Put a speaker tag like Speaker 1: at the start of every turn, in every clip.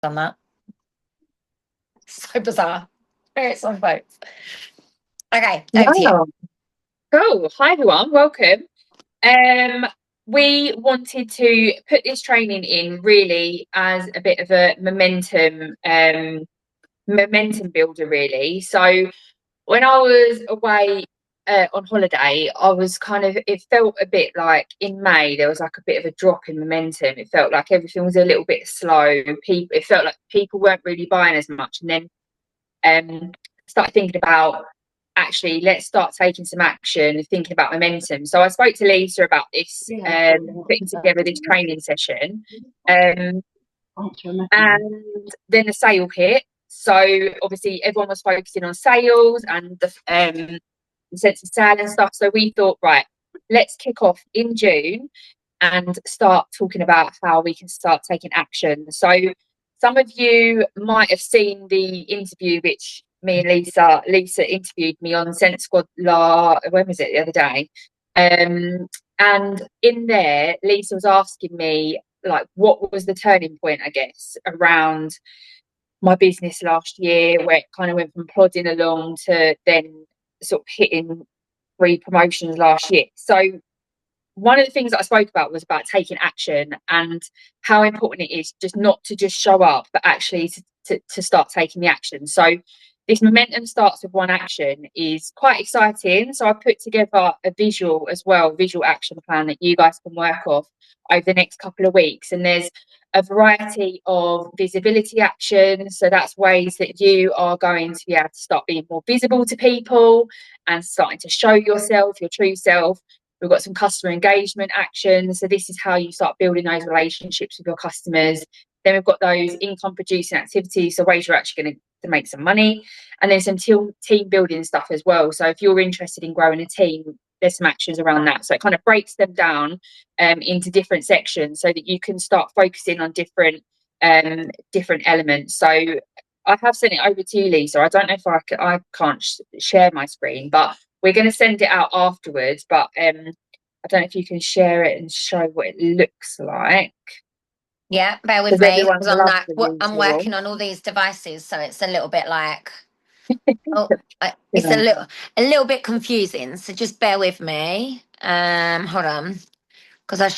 Speaker 1: done that. So bizarre. It's on both. Okay, over to you.
Speaker 2: Wow. Cool. Hi everyone, welcome. Um, we wanted to put this training in really as a bit of a momentum builder, really. So when I was away on holiday, I was it felt a bit like in May there was like a bit of a drop in momentum. It felt like everything was a little bit slow. It felt like people weren't really buying as much, and then started thinking about actually let's start taking some action, thinking about momentum. So I spoke to Lisa about this, putting together this training session, and then the sale hit. So obviously everyone was focusing on sales and the sense of sale and stuff. So we thought, right, let's kick off in June and start talking about how we can start taking action. So some of you might have seen the interview which me and Lisa interviewed me on Sense Squad when was it, the other day? And in there, Lisa was asking me like what was the turning point, I guess, around my business last year, where it kind of went from plodding along to then sort of hitting 3 promotions last year. So one of the things that I spoke about was about taking action and how important it is just not to just show up, but actually to start taking the action. So this momentum starts with one action is quite exciting. So I put together a visual as well, visual action plan that you guys can work off over the next couple of weeks. And there's a variety of visibility actions. So that's ways that you are going to be able to start being more visible to people and starting to show yourself, your true self. We've got some customer engagement actions. So this is how you start building those relationships with your customers. Then we've got those income producing activities, so ways you're actually going to make some money. And then some team building stuff as well. So if you're interested in growing a team, there's some actions around that. So it kind of breaks them down into different sections so that you can start focusing on different elements. So I have sent it over to you, Lisa. I don't know if I can't share my screen, but we're going to send it out afterwards. But I don't know if you can share it and show what it looks like.
Speaker 1: Yeah, bear with
Speaker 2: Because
Speaker 1: me
Speaker 2: everyone
Speaker 1: because
Speaker 2: loves the
Speaker 1: I'm
Speaker 2: visual.
Speaker 1: working on all these devices, so it's a little bit like oh, it's
Speaker 2: Yeah.
Speaker 1: a little bit confusing. So just bear with me. Hold on, because I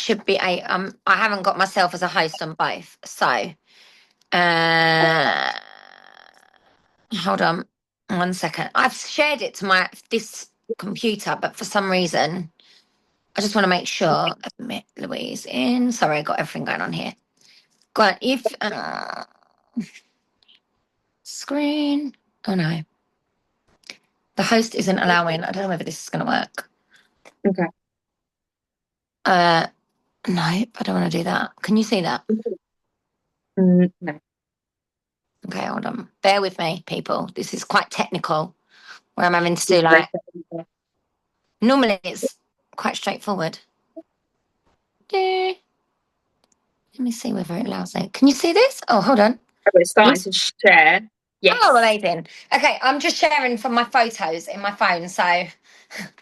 Speaker 1: haven't got myself as a host on both. So uh, hold on 1 second. I've shared it to this computer, but for some reason I just want to make sure. Admit Louise in. Sorry, I got everything going on here. Go on. If screen. Oh no, the host isn't allowing. I don't know whether this is going to work.
Speaker 2: Okay.
Speaker 1: No, I don't want to do that. Can you see that?
Speaker 2: No.
Speaker 1: Okay, hold on. Bear with me, people. This is quite technical. Where I'm having to
Speaker 2: This
Speaker 1: do
Speaker 2: is very
Speaker 1: like normally it's quite straightforward. Let me see whether it allows it. Can you see this? Oh, hold on.
Speaker 2: We're starting
Speaker 1: Yes.
Speaker 2: to share.
Speaker 1: Oh,
Speaker 2: Yes.
Speaker 1: amazing. Okay, I'm just sharing from my photos in my phone, so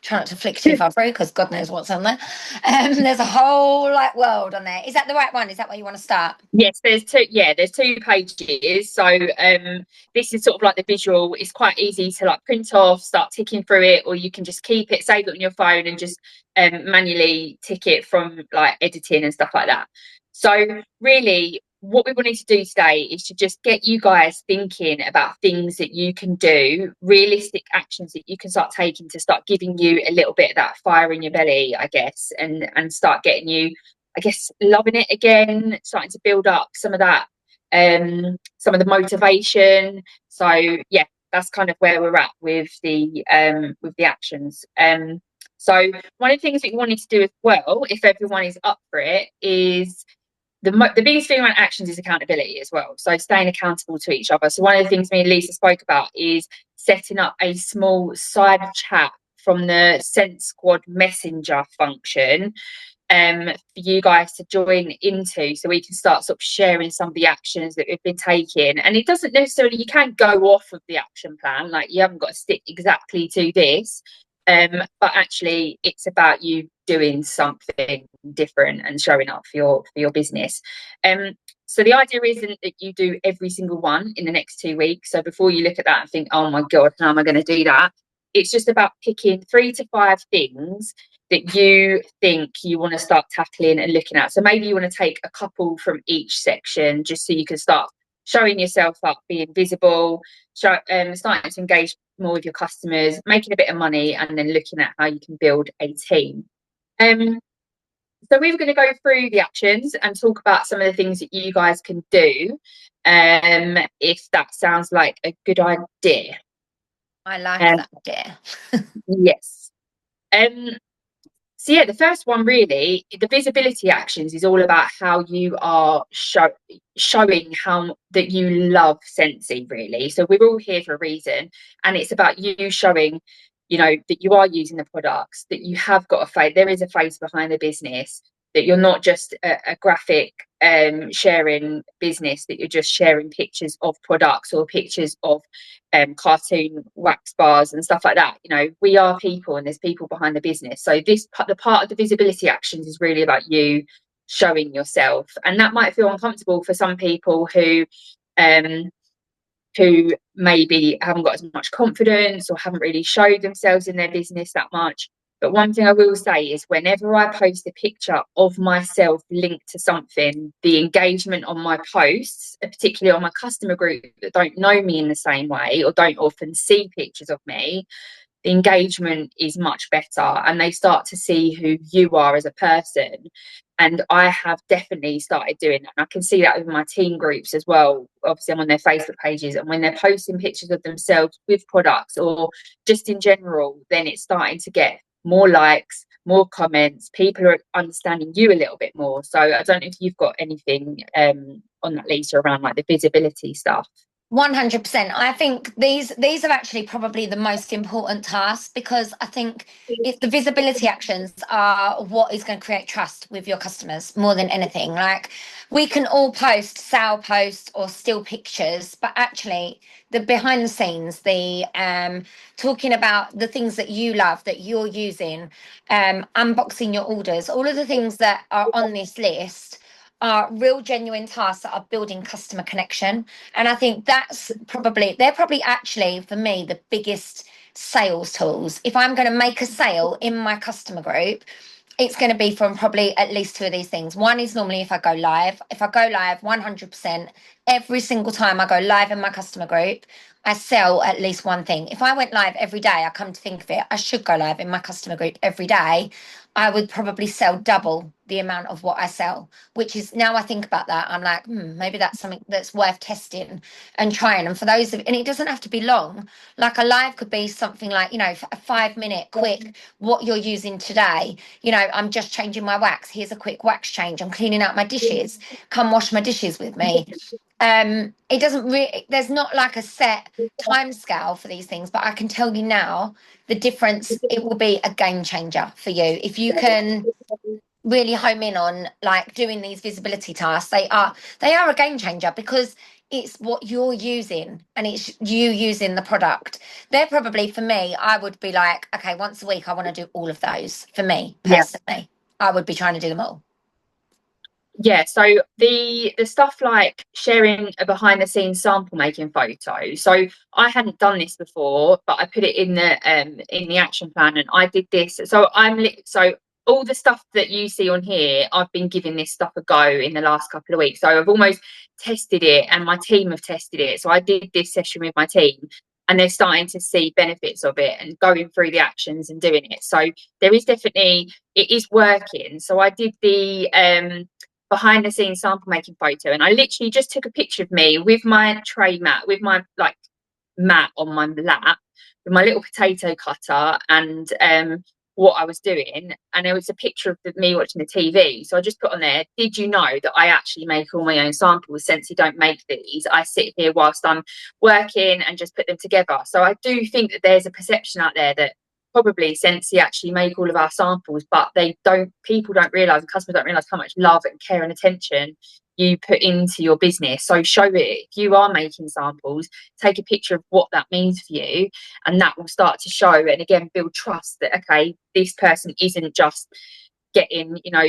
Speaker 1: try not to flick too far through because God knows what's on there. There's a whole like world on there. Is that the right one? Is that where you want to start?
Speaker 2: Yes, there's two. Yeah, there's 2 pages. So this is sort of like the visual. It's quite easy to like print off, start ticking through it, or you can just keep it, save it on your phone, and just manually tick it from like editing and stuff like that. So really, what we wanted to do today is to just get you guys thinking about things that you can do, realistic actions that you can start taking to start giving you a little bit of that fire in your belly, I guess, and start getting you, I guess, loving it again, starting to build up some of that, some of the motivation. So yeah, that's kind of where we're at with the actions. So one of the things that we wanted to do as well, if everyone is up for it, is the biggest thing around actions is accountability as well. So staying accountable to each other. So one of the things me and Lisa spoke about is setting up a small side chat from the Sense Squad messenger function for you guys to join into, so we can start sort of sharing some of the actions that we've been taking. And it doesn't necessarily, you can go off of the action plan, like you haven't got to stick exactly to this, But actually it's about you doing something different and showing up for your business. So the idea isn't that you do every single one in the next 2 weeks. So before you look at that and think, oh my God, how am I going to do that? It's just about picking 3 to 5 things that you think you want to start tackling and looking at. So maybe you want to take a couple from each section just so you can start showing yourself up, being visible, starting to engage more with your customers, making a bit of money, and then looking at how you can build a team. So we were going to go through the actions and talk about some of the things that you guys can do, if that sounds like a good idea.
Speaker 1: I like that idea.
Speaker 2: Yes. So yeah, the first one really, the visibility actions is all about how you are showing how that you love Scentsy, really. So we're all here for a reason, and it's about you showing, you know, that you are using the products, that you have got a face, there is a face behind the business, that you're not just a graphic sharing business, that you're just sharing pictures of products or pictures of cartoon wax bars and stuff like that. You know, we are people and there's people behind the business. So the part of the visibility actions is really about you showing yourself, and that might feel uncomfortable for some people who maybe haven't got as much confidence or haven't really showed themselves in their business that much. But one thing I will say is whenever I post a picture of myself linked to something, the engagement on my posts, particularly on my customer group that don't know me in the same way or don't often see pictures of me, the engagement is much better and they start to see who you are as a person. And I have definitely started doing that. And I can see that with my team groups as well. Obviously, I'm on their Facebook pages, and when they're posting pictures of themselves with products or just in general, then it's starting to get more likes, more comments. People are understanding you a little bit more. So I don't know if you've got anything on that, Lisa, around like the visibility stuff.
Speaker 1: 100%. I think these are actually probably the most important tasks, because I think it's the visibility actions are what is going to create trust with your customers more than anything. Like, we can all post sale posts or still pictures, but actually the behind the scenes, the talking about the things that you love that you're using, unboxing your orders, all of the things that are on this list are real genuine tasks that are building customer connection. And I think they're probably actually for me the biggest sales tools. If I'm going to make a sale in my customer group, it's going to be from probably at least 2 of these things. One is normally if I go live. If I go live 100%, every single time I go live in my customer group, I sell at least one thing. If I went live every day, I come to think of it, I should go live in my customer group every day. I would probably sell double the amount of what I sell, which is, now I think about that, I'm like, maybe that's something that's worth testing and trying. And for those and it doesn't have to be long. Like, a live could be something like, you know, a 5-minute quick, what you're using today. You know, I'm just changing my wax. Here's a quick wax change. I'm cleaning out my dishes. Come wash my dishes with me. It doesn't really, there's not like a set time scale for these things, but I can tell you now the difference. It will be a game changer for you if you can really home in on like doing these visibility tasks. They are a game changer, because it's what you're using and it's you using the product. They're probably, for me, I would be like, okay, once a week I want to do all of those. For me personally, I would be trying to do them all.
Speaker 2: Yeah, so the stuff like sharing a behind the scenes sample making photo. So I hadn't done this before, but I put it in the action plan, and I did this. So so all the stuff that you see on here, I've been giving this stuff a go in the last couple of weeks. So I've almost tested it, and my team have tested it. So I did this session with my team, and they're starting to see benefits of it and going through the actions and doing it. So there is definitely, it is working. So I did the behind the scenes sample making photo, and I literally just took a picture of me with my tray mat, with my like mat on my lap, with my little potato cutter, and what I was doing, and there was a picture of me watching the TV. So I just put on there, did you know that I actually make all my own samples? Since you don't make these, I sit here whilst I'm working and just put them together. So I do think that there's a perception out there that probably Scentsy actually make all of our samples, but people don't realise, and customers don't realise how much love and care and attention you put into your business. So show it. If you are making samples, take a picture of what that means for you, and that will start to show, and again build trust that, okay, this person isn't just getting, you know,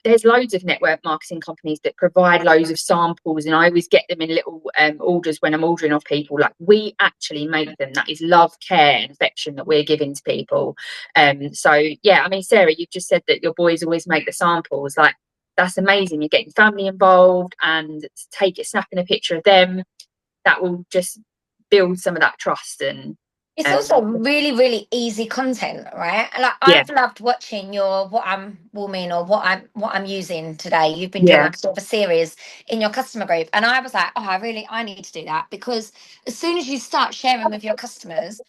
Speaker 2: there's loads of network marketing companies that provide loads of samples, and I always get them in little orders when I'm ordering off people. Like, we actually make them. That is love, care and affection that we're giving to people. So yeah, I mean, Sarah, you've just said that your boys always make the samples. Like, that's amazing. You're getting family involved, and snapping a picture of them, that will just build some of that trust. And
Speaker 1: It's also really, really easy content, right? Like,
Speaker 2: yeah,
Speaker 1: I've loved watching your what I'm warming or what I'm using today. You've been doing
Speaker 2: yeah,
Speaker 1: like sort of a series in your customer group, and I was like, oh, I need to do that, because as soon as you start sharing with your customers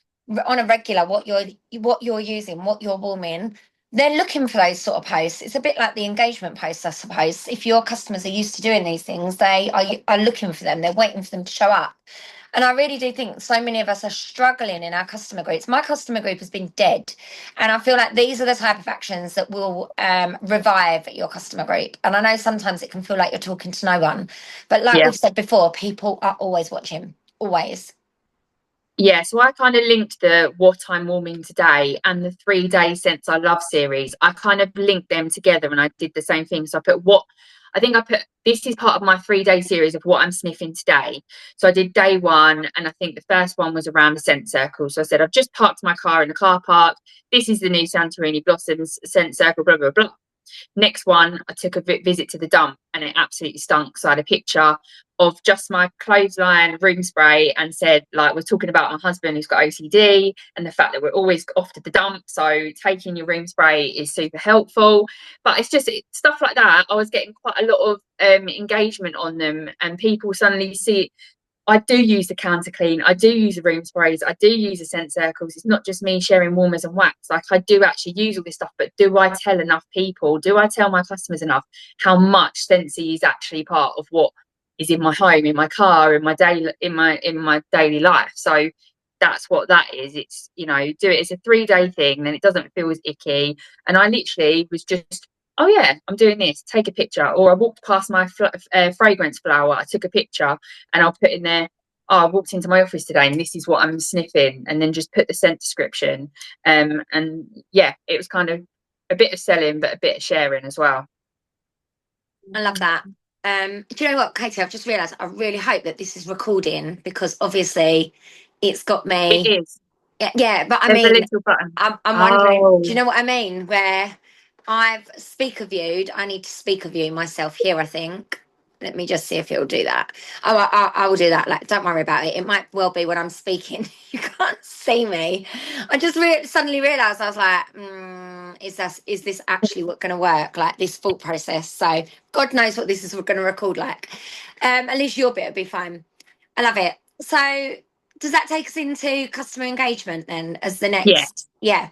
Speaker 1: on a regular what you're using, what you're warming, they're looking for those sort of posts. It's a bit like the engagement posts, I suppose. If your customers are used to doing these things, they are looking for them. They're waiting for them to show up. And I really do think so many of us are struggling in our customer groups. My customer group has been dead. And I feel like these are the type of actions that will revive your customer group. And I know sometimes it can feel like you're talking to no one. But like
Speaker 2: yeah.
Speaker 1: we've said before, people are always watching, always.
Speaker 2: Yeah, so I kind of linked the What I'm Warming Today and the 3 Day Scents I Love series. I kind of linked them together, and I did the same thing. So I put this is part of my 3 day series of what I'm sniffing today. So I did day one, and I think the first one was around the scent circle. So I said, I've just parked my car in the car park. This is the new Santorini Blossoms scent circle, blah, blah, blah. Next one, I took a visit to the dump, and it absolutely stunk. So I had a picture of just my clothesline room spray, and said, like, we're talking about my husband who's got OCD and the fact that we're always off to the dump. So taking your room spray is super helpful. But it's just stuff like that. I was getting quite a lot of engagement on them, and people suddenly see it. I do use the counter clean. I do use the room sprays. I do use the scent circles. It's not just me sharing warmers and wax. Like, I do actually use all this stuff, but do I tell enough people? Do I tell my customers enough how much Scentsy is actually part of what is in my home, in my car, in my daily life? So that's what that is. It's, you know, do it as a 3 day thing, then it doesn't feel as icky. And I literally was just, oh yeah, I'm doing this, take a picture. Or I walked past my fragrance flower, I took a picture, and I'll put in there, oh, I walked into my office today and this is what I'm sniffing, and then just put the scent description. And yeah, it was kind of a bit of selling, but a bit of sharing as well.
Speaker 1: I love that. Do you know what, Katie? I've just realised I really hope that this is recording, because obviously it's got
Speaker 2: It
Speaker 1: me.
Speaker 2: is.
Speaker 1: Yeah, but I
Speaker 2: There's a
Speaker 1: mean,
Speaker 2: little button.
Speaker 1: I'm wondering, do you
Speaker 2: Oh,
Speaker 1: know what I mean? Where I've speaker viewed, I need to speaker view myself here, I think. Let me just see if it'll do that. Oh, I will do that. Like, don't worry about it. It might well be when I'm speaking. You can't see me. I just suddenly realised, I was like, is this actually what going to work? Like, this thought process. So God knows what this is going to record like. At least your bit will be fine. I love it. So does that take us into customer engagement then as the
Speaker 2: yeah,
Speaker 1: next? Yeah.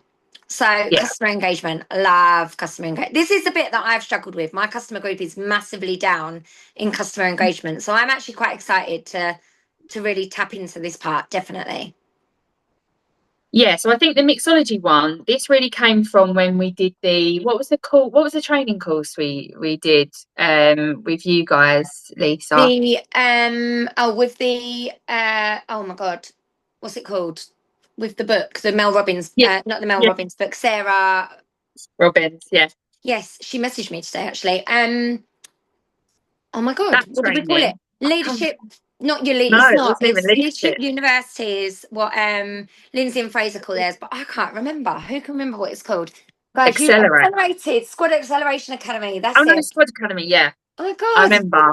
Speaker 1: So
Speaker 2: yeah.
Speaker 1: customer engagement, love customer engagement. This is the bit that I've struggled with. My customer group is massively down in customer engagement. So I'm actually quite excited to really tap into this part, definitely.
Speaker 2: Yeah, so I think the mixology one, this really came from when we did what was the training course we did with you guys, Lisa?
Speaker 1: With the oh my God, what's it called? With the book, the Mel Robbins,
Speaker 2: Yeah,
Speaker 1: not the Mel
Speaker 2: yeah,
Speaker 1: Robbins book, Sarah.
Speaker 2: Robbins, yeah.
Speaker 1: Yes, she messaged me today actually. Oh my God,
Speaker 2: That
Speaker 1: what did we call it?
Speaker 2: training. I can't,
Speaker 1: Leadership. Not your lead.
Speaker 2: no,
Speaker 1: It's
Speaker 2: it
Speaker 1: not.
Speaker 2: wasn't even
Speaker 1: It's Leadership
Speaker 2: leadership.
Speaker 1: University is what Lindsay and Fraser call theirs, but I can't remember. Who can remember what it's called? Guys, you
Speaker 2: Accelerate.
Speaker 1: accelerated Squad Acceleration Academy.
Speaker 2: Oh
Speaker 1: That's
Speaker 2: no,
Speaker 1: it.
Speaker 2: Squad Academy, yeah.
Speaker 1: Oh my
Speaker 2: I
Speaker 1: God.
Speaker 2: remember.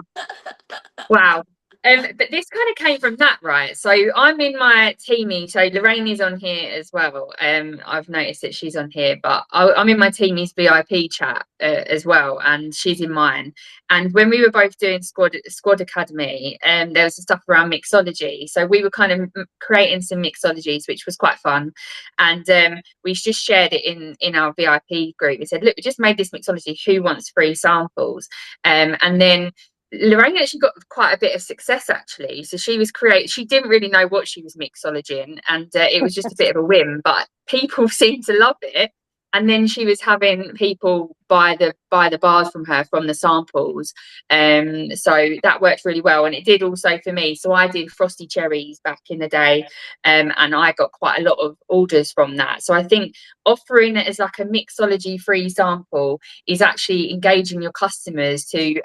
Speaker 2: Wow. But this kind of came from that, right? So I'm in my teamie. So Lorraine is on here as well. I've noticed that she's on here, but I'm in my teamie's VIP chat as well, and she's in mine. And when we were both doing Squad Academy, there was some stuff around mixology. So we were kind of creating some mixologies, which was quite fun. And we just shared it in our VIP group. We said, look, we just made this mixology. Who wants free samples? And then Lorraine actually got quite a bit of success actually. So she didn't really know what she was mixologing, and it was just a bit of a whim, but people seemed to love it. And then she was having people buy the bars from her from the samples. So that worked really well, and it did also for me. So I did frosty cherries back in the day, and I got quite a lot of orders from that. So I think offering it as like a mixology free sample is actually engaging your customers to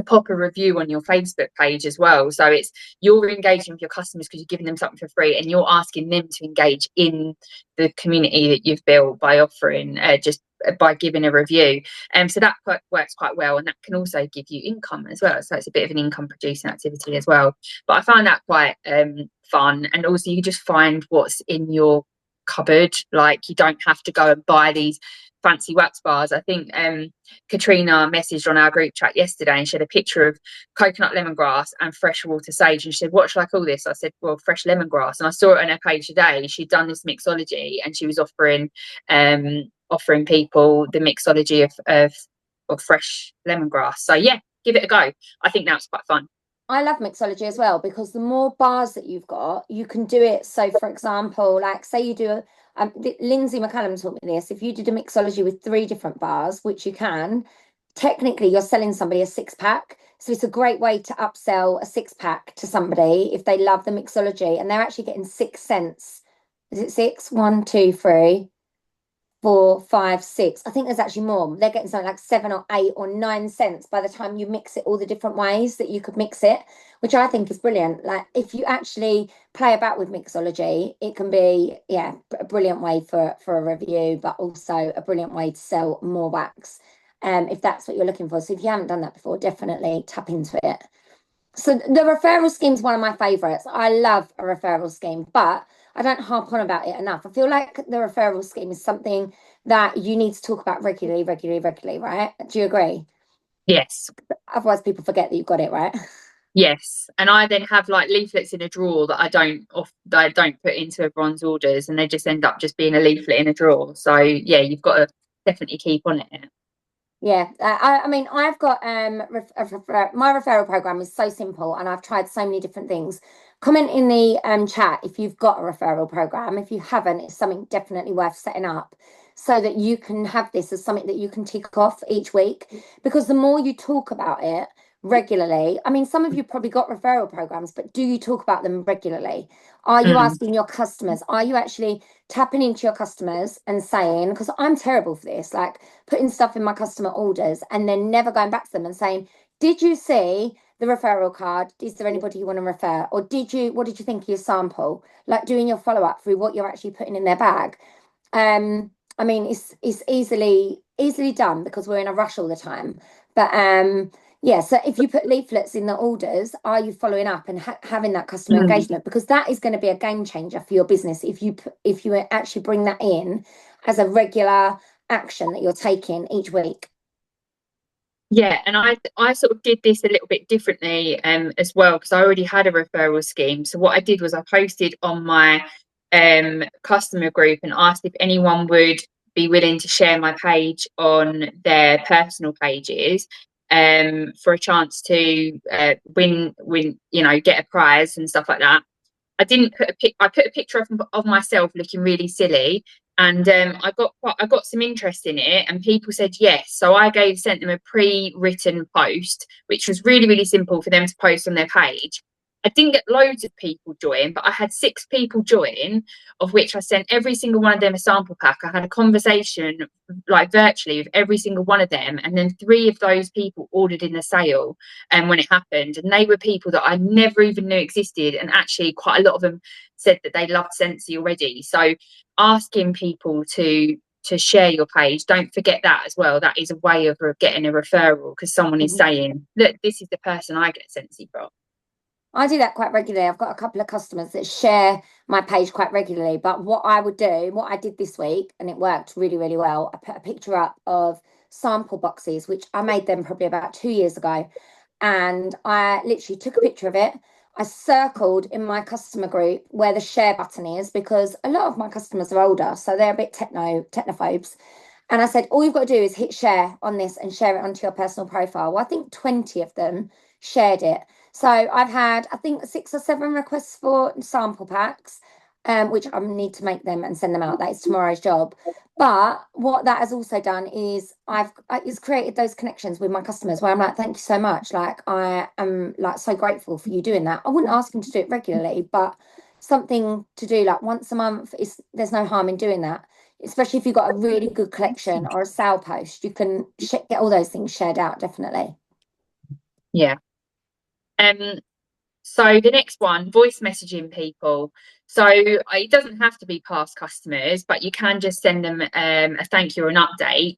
Speaker 2: pop a review on your Facebook page as well. So it's, you're engaging with your customers because you're giving them something for free, and you're asking them to engage in the community that you've built by offering just by giving a review. So that works quite well, and that can also give you income as well. So it's a bit of an income producing activity as well. But I find that quite fun, and also you just find what's in your cupboard. Like, you don't have to go and buy these fancy wax bars. I think Katrina messaged on our group chat yesterday, and she had a picture of coconut lemongrass and freshwater sage, and she said, what should I call this? I said, well, fresh lemongrass. And I saw it on her page today. She'd done this mixology, and she was offering people the mixology of fresh lemongrass. So yeah, give it a go. I think that's quite fun.
Speaker 1: I love mixology as well, because the more bars that you've got, you can do it. So, for example, like say you do Lindsay McCallum taught me this. If you did a mixology with 3 different bars, which you can, technically you're selling somebody a 6-pack. So it's a great way to upsell a 6-pack to somebody if they love the mixology, and they're actually getting 6 cents. Is it 6? 1, 2, 3, 4, 5, 6. I think there's actually more. They're getting something like 7 or 8 or 9 cents by the time you mix it all the different ways that you could mix it, which I think is brilliant. Like, if you actually play about with mixology, it can be, yeah, a brilliant way for a review, but also a brilliant way to sell more wax, if that's what you're looking for. So if you haven't done that before, definitely tap into it. So the referral scheme is one of my favorites. I love a referral scheme, but I don't harp on about it enough. I feel like the referral scheme is something that you need to talk about regularly, right? Do you agree?
Speaker 2: Yes.
Speaker 1: Otherwise, people forget that you've got it, right?
Speaker 2: Yes, and I then have like leaflets in a drawer that I don't put into everyone's orders, and they just end up just being a leaflet in a drawer. So yeah, you've got to definitely keep on it.
Speaker 1: Yeah, I mean, I've got my referral program is so simple, and I've tried so many different things. Comment in the chat if you've got a referral program. If you haven't, it's something definitely worth setting up, so that you can have this as something that you can tick off each week. Because the more you talk about it regularly, I mean, some of you probably got referral programs, but do you talk about them regularly? Are you asking your customers? Are you actually tapping into your customers and saying, because I'm terrible for this, like putting stuff in my customer orders and then never going back to them and saying, did you see the referral card? Is there anybody you want to refer? Or what did you think of your sample? Like, doing your follow-up through what you're actually putting in their bag. I mean, it's easily done because we're in a rush all the time. But yeah, so if you put leaflets in the orders, are you following up and having that customer engagement? Because that is going to be a game changer for your business if you actually bring that in as a regular action that you're taking each week.
Speaker 2: Yeah, and I sort of did this a little bit differently as well, because I already had a referral scheme. So what I did was I posted on my customer group and asked if anyone would be willing to share my page on their personal pages for a chance to win, get a prize and stuff like that. I didn't put I put a picture of myself looking really silly, and I got some interest in it, and people said yes. So I sent them a pre-written post, which was really, really simple for them to post on their page. I didn't get loads of people join, but I had 6 people join, of which I sent every single one of them a sample pack. I had a conversation like virtually with every single one of them, and then 3 of those people ordered in the sale when it happened, and they were people that I never even knew existed, and actually quite a lot of them said that they loved Scentsy already. So asking people to share your page, don't forget that as well. That is a way of getting a referral, because someone is saying, look, this is the person I get Scentsy from.
Speaker 1: I do that quite regularly. I've got a couple of customers that share my page quite regularly. But what I did this week, and it worked really, really well, I put a picture up of sample boxes, which I made them probably about 2 years ago. And I literally took a picture of it. I circled in my customer group where the share button is, because a lot of my customers are older, so they're a bit technophobes. And I said, all you've got to do is hit share on this and share it onto your personal profile. Well, I think 20 of them shared it. So I've had, I think, 6 or 7 requests for sample packs. which I need to make them and send them out. That is tomorrow's job. But what that has also done is it's created those connections with my customers where I'm like, thank you so much. Like I am like so grateful for you doing that. I wouldn't ask them to do it regularly, but something to do like once a month is there's no harm in doing that. Especially if you've got a really good collection or a sale post, you can get all those things shared out, definitely.
Speaker 2: Yeah. So the next one, voice messaging people. So it doesn't have to be past customers, but you can just send them a thank you or an update.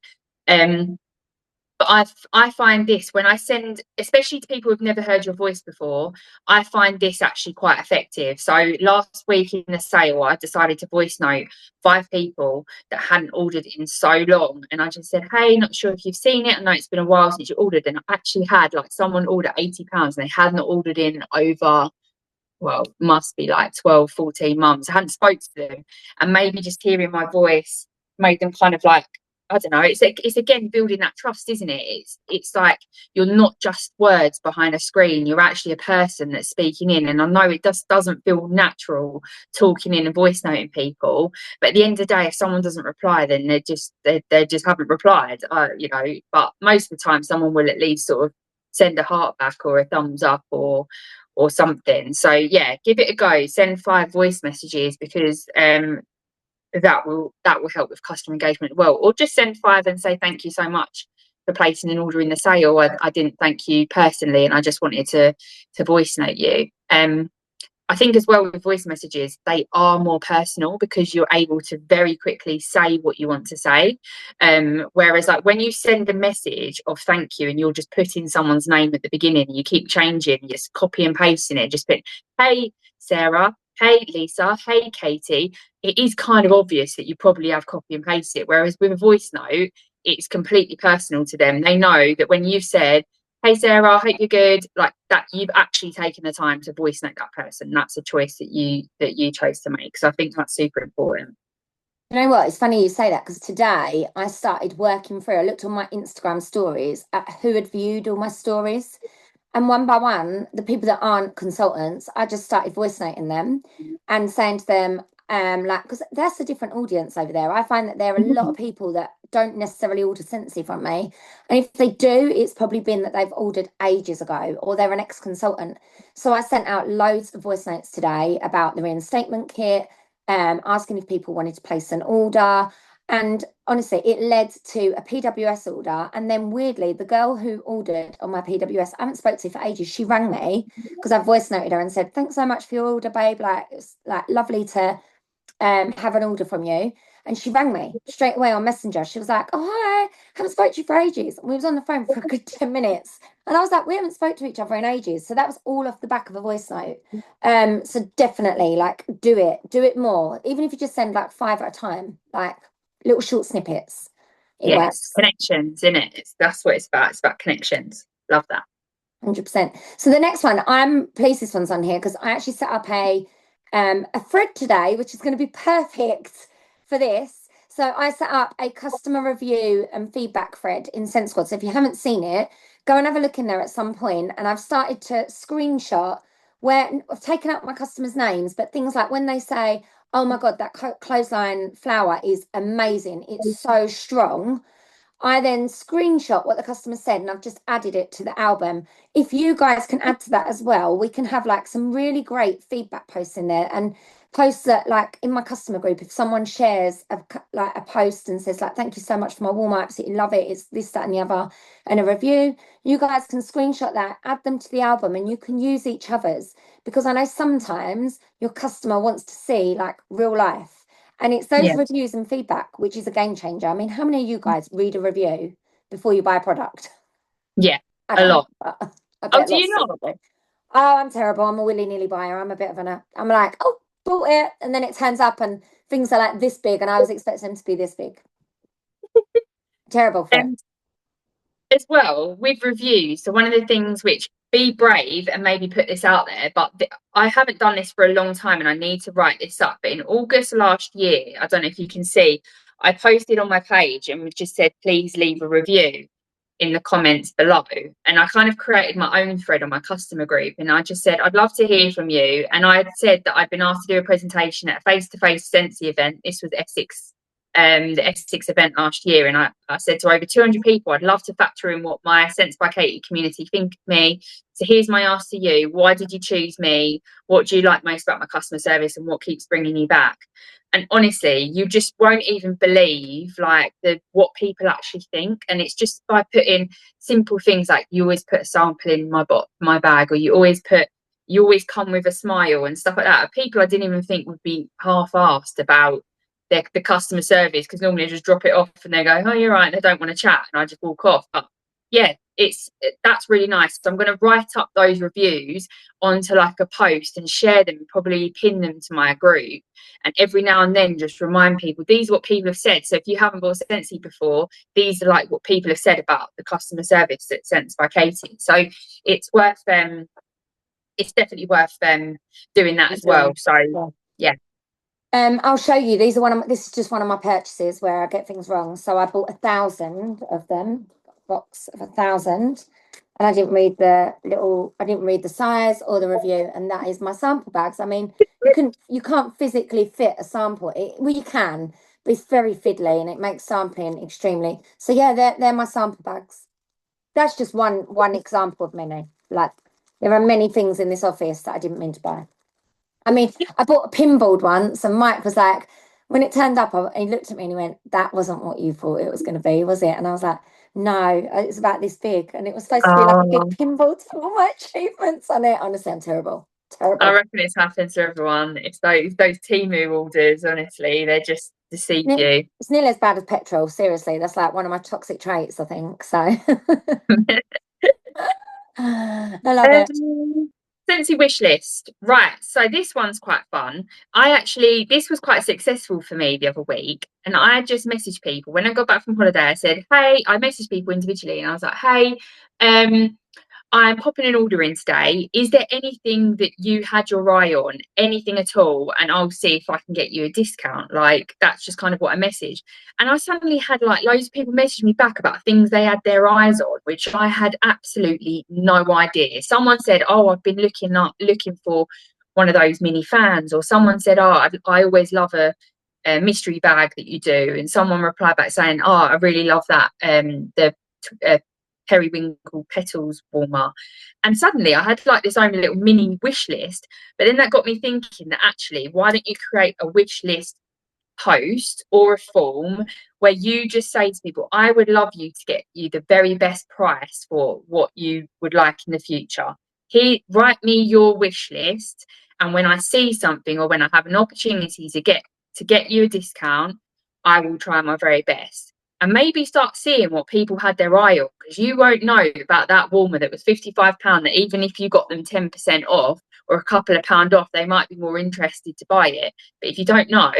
Speaker 2: But I find this when I send, especially to people who've never heard your voice before, I find this actually quite effective. So last week in the sale, I decided to voice note 5 people that hadn't ordered in so long. And I just said, hey, not sure if you've seen it. I know it's been a while since you ordered. And I actually had like someone order £80 and they hadn't ordered in over, well, must be like 12, 14 months. I hadn't spoke to them. And maybe just hearing my voice made them kind of like, I don't know, it's again building that trust, isn't it? It's like you're not just words behind a screen, you're actually a person that's speaking in. And I know it just doesn't feel natural talking in and voice noting people, but at the end of the day, if someone doesn't reply, then they just haven't replied, you know. But most of the time someone will at least sort of send a heart back or a thumbs up or something. So yeah, give it a go, send 5 voice messages, because that will help with customer engagement well. Or just send 5 and say thank you so much for placing an order in the sale. I didn't thank you personally and I just wanted to voice note you. I think as well with voice messages, they are more personal because you're able to very quickly say what you want to say. Whereas like when you send a message of thank you and you're just putting someone's name at the beginning, you keep changing, you just copy and pasting it, just put, hey, Sarah, hey, Lisa, hey, Katie. It is kind of obvious that you probably have copy and pasted it. Whereas with a voice note, it's completely personal to them. They know that when you've said, hey Sarah, I hope you're good, like that, you've actually taken the time to voice note that person. That's a choice that you chose to make. So I think that's super important.
Speaker 1: You know what? It's funny you say that because today I started working through. I looked on my Instagram stories at who had viewed all my stories. And one by one, the people that aren't consultants, I just started voice noting them and saying to them, like, because that's a different audience over there. I find that there are a lot of people that don't necessarily order Scentsy from me. And if they do, it's probably been that they've ordered ages ago or they're an ex-consultant. So I sent out loads of voice notes today about the reinstatement kit, asking if people wanted to place an order. And honestly, it led to a PWS order. And then weirdly, the girl who ordered on my PWS, I haven't spoke to for ages. She rang me because I voice noted her and said, thanks so much for your order, babe. Like, it's like lovely to have an order from you. And she rang me straight away on Messenger. She was like, oh, hi, haven't spoke to you for ages. And we was on the phone for a good 10 minutes. And I was like, we haven't spoke to each other in ages. So that was all off the back of a voice note. So definitely like do it more. Even if you just send like 5 at a time, like little short snippets. It works.
Speaker 2: Connections, in it. That's what it's about. It's about connections. Love that.
Speaker 1: 100%. So the next one, I'm pleased this one's on here because I actually set up a thread today, which is going to be perfect for this. So I set up a customer review and feedback thread in ScentSquad. So if you haven't seen it, go and have a look in there at some point. And I've started to screenshot where I've taken out my customers' names, but things like when they say, oh my God, that clothesline flower is amazing. It's so strong. I then screenshot what the customer said and I've just added it to the album. If you guys can add to that as well, we can have like some really great feedback posts in there and posts that like in my customer group, if someone shares like a post and says like, thank you so much for my warm, I absolutely love it. It's this, that and the other and a review, you guys can screenshot that, add them to the album and you can use each other's because I know sometimes your customer wants to see like real life. And it's those reviews and feedback, which is a game changer. I mean, how many of you guys read a review before you buy a product?
Speaker 2: Yeah, a lot.
Speaker 1: Oh,
Speaker 2: do you not?
Speaker 1: Oh, I'm terrible. I'm a willy-nilly buyer. I'm a bit of I'm like, oh, bought it. And then it turns up and things are like this big. And I was expecting them to be this big. Terrible for it.
Speaker 2: As well, with reviews, so one of the things which be brave and maybe put this out there, but I haven't done this for a long time and I need to write this up. But in August last year, I don't know if you can see, I posted on my page and just said, please leave a review. in the comments below, and I kind of created my own thread on my customer group, and I just said I'd love to hear from you. And I had said that I'd been asked to do a presentation at a face-to-face Scentsy event. This was Essex, the Essex event last year, and I said to over 200 people, I'd love to factor in what my Scents by Katie community think of me. So here's my ask to you: why did you choose me? What do you like most about my customer service, and what keeps bringing you back? And honestly, you just won't even believe like what people actually think. And it's just by putting simple things like you always put a sample in my bag, or you always come with a smile and stuff like that. People I didn't even think would be half-assed about the customer service, because normally I just drop it off and they go, oh, you're right, they don't want to chat, and I just walk off. But yeah, that's really nice. So I'm going to write up those reviews onto like a post and share them, probably pin them to my group, and every now and then just remind people these are what people have said. So if you haven't bought Scentsy before, these are like what people have said about the customer service at Scents by Katie. So it's worth it's definitely worth doing that as well. So yeah.
Speaker 1: I'll show you. This is just one of my purchases where I get things wrong. So I bought 1,000 of them, box of 1,000, and I didn't read the size or the review, and that is my sample bags. I mean, you can't physically fit a sample. Well, you can, but it's very fiddly and it makes sampling extremely. So yeah, they're my sample bags. That's just one example of many. Like there are many things in this office that I didn't mean to buy. I mean, I bought a pinboard once, and Mike was like, when it turned up, he looked at me and he went, that wasn't what you thought it was going to be, was it? And I was like, no, it's about this big. And it was supposed to be like a big pinboard with all my achievements on it. Honestly, I'm terrible.
Speaker 2: I reckon it's happened to everyone. It's those Temu orders, honestly, they just deceive you.
Speaker 1: It's nearly as bad as petrol, seriously. That's like one of my toxic traits, I think. So I love it.
Speaker 2: Scentsy wish list. Right. So this one's quite fun. This was quite successful for me the other week. And I just messaged people when I got back from holiday. I said, hey, I messaged people individually and I was like, hey, I'm popping an order in today. Is there anything that you had your eye on? Anything at all? And I'll see if I can get you a discount. Like, that's just kind of what I messaged. And I suddenly had like loads of people message me back about things they had their eyes on, which I had absolutely no idea. Someone said, oh, I've been looking for one of those mini fans. Or someone said, oh, I always love a mystery bag that you do. And someone replied back saying, oh, I really love that. The periwinkle petals warmer. And suddenly I had like this own little mini wish list. But then that got me thinking that actually, why don't you create a wish list post or a form where you just say to people, I would love you to get you the very best price for what you would like in the future. Write me your wish list, and when I see something or when I have an opportunity to get you a discount, I will try my very best. And maybe start seeing what people had their eye on, because you won't know about that warmer that was £55, that even if you got them 10% off or a couple of pound off, they might be more interested to buy it. But if you don't know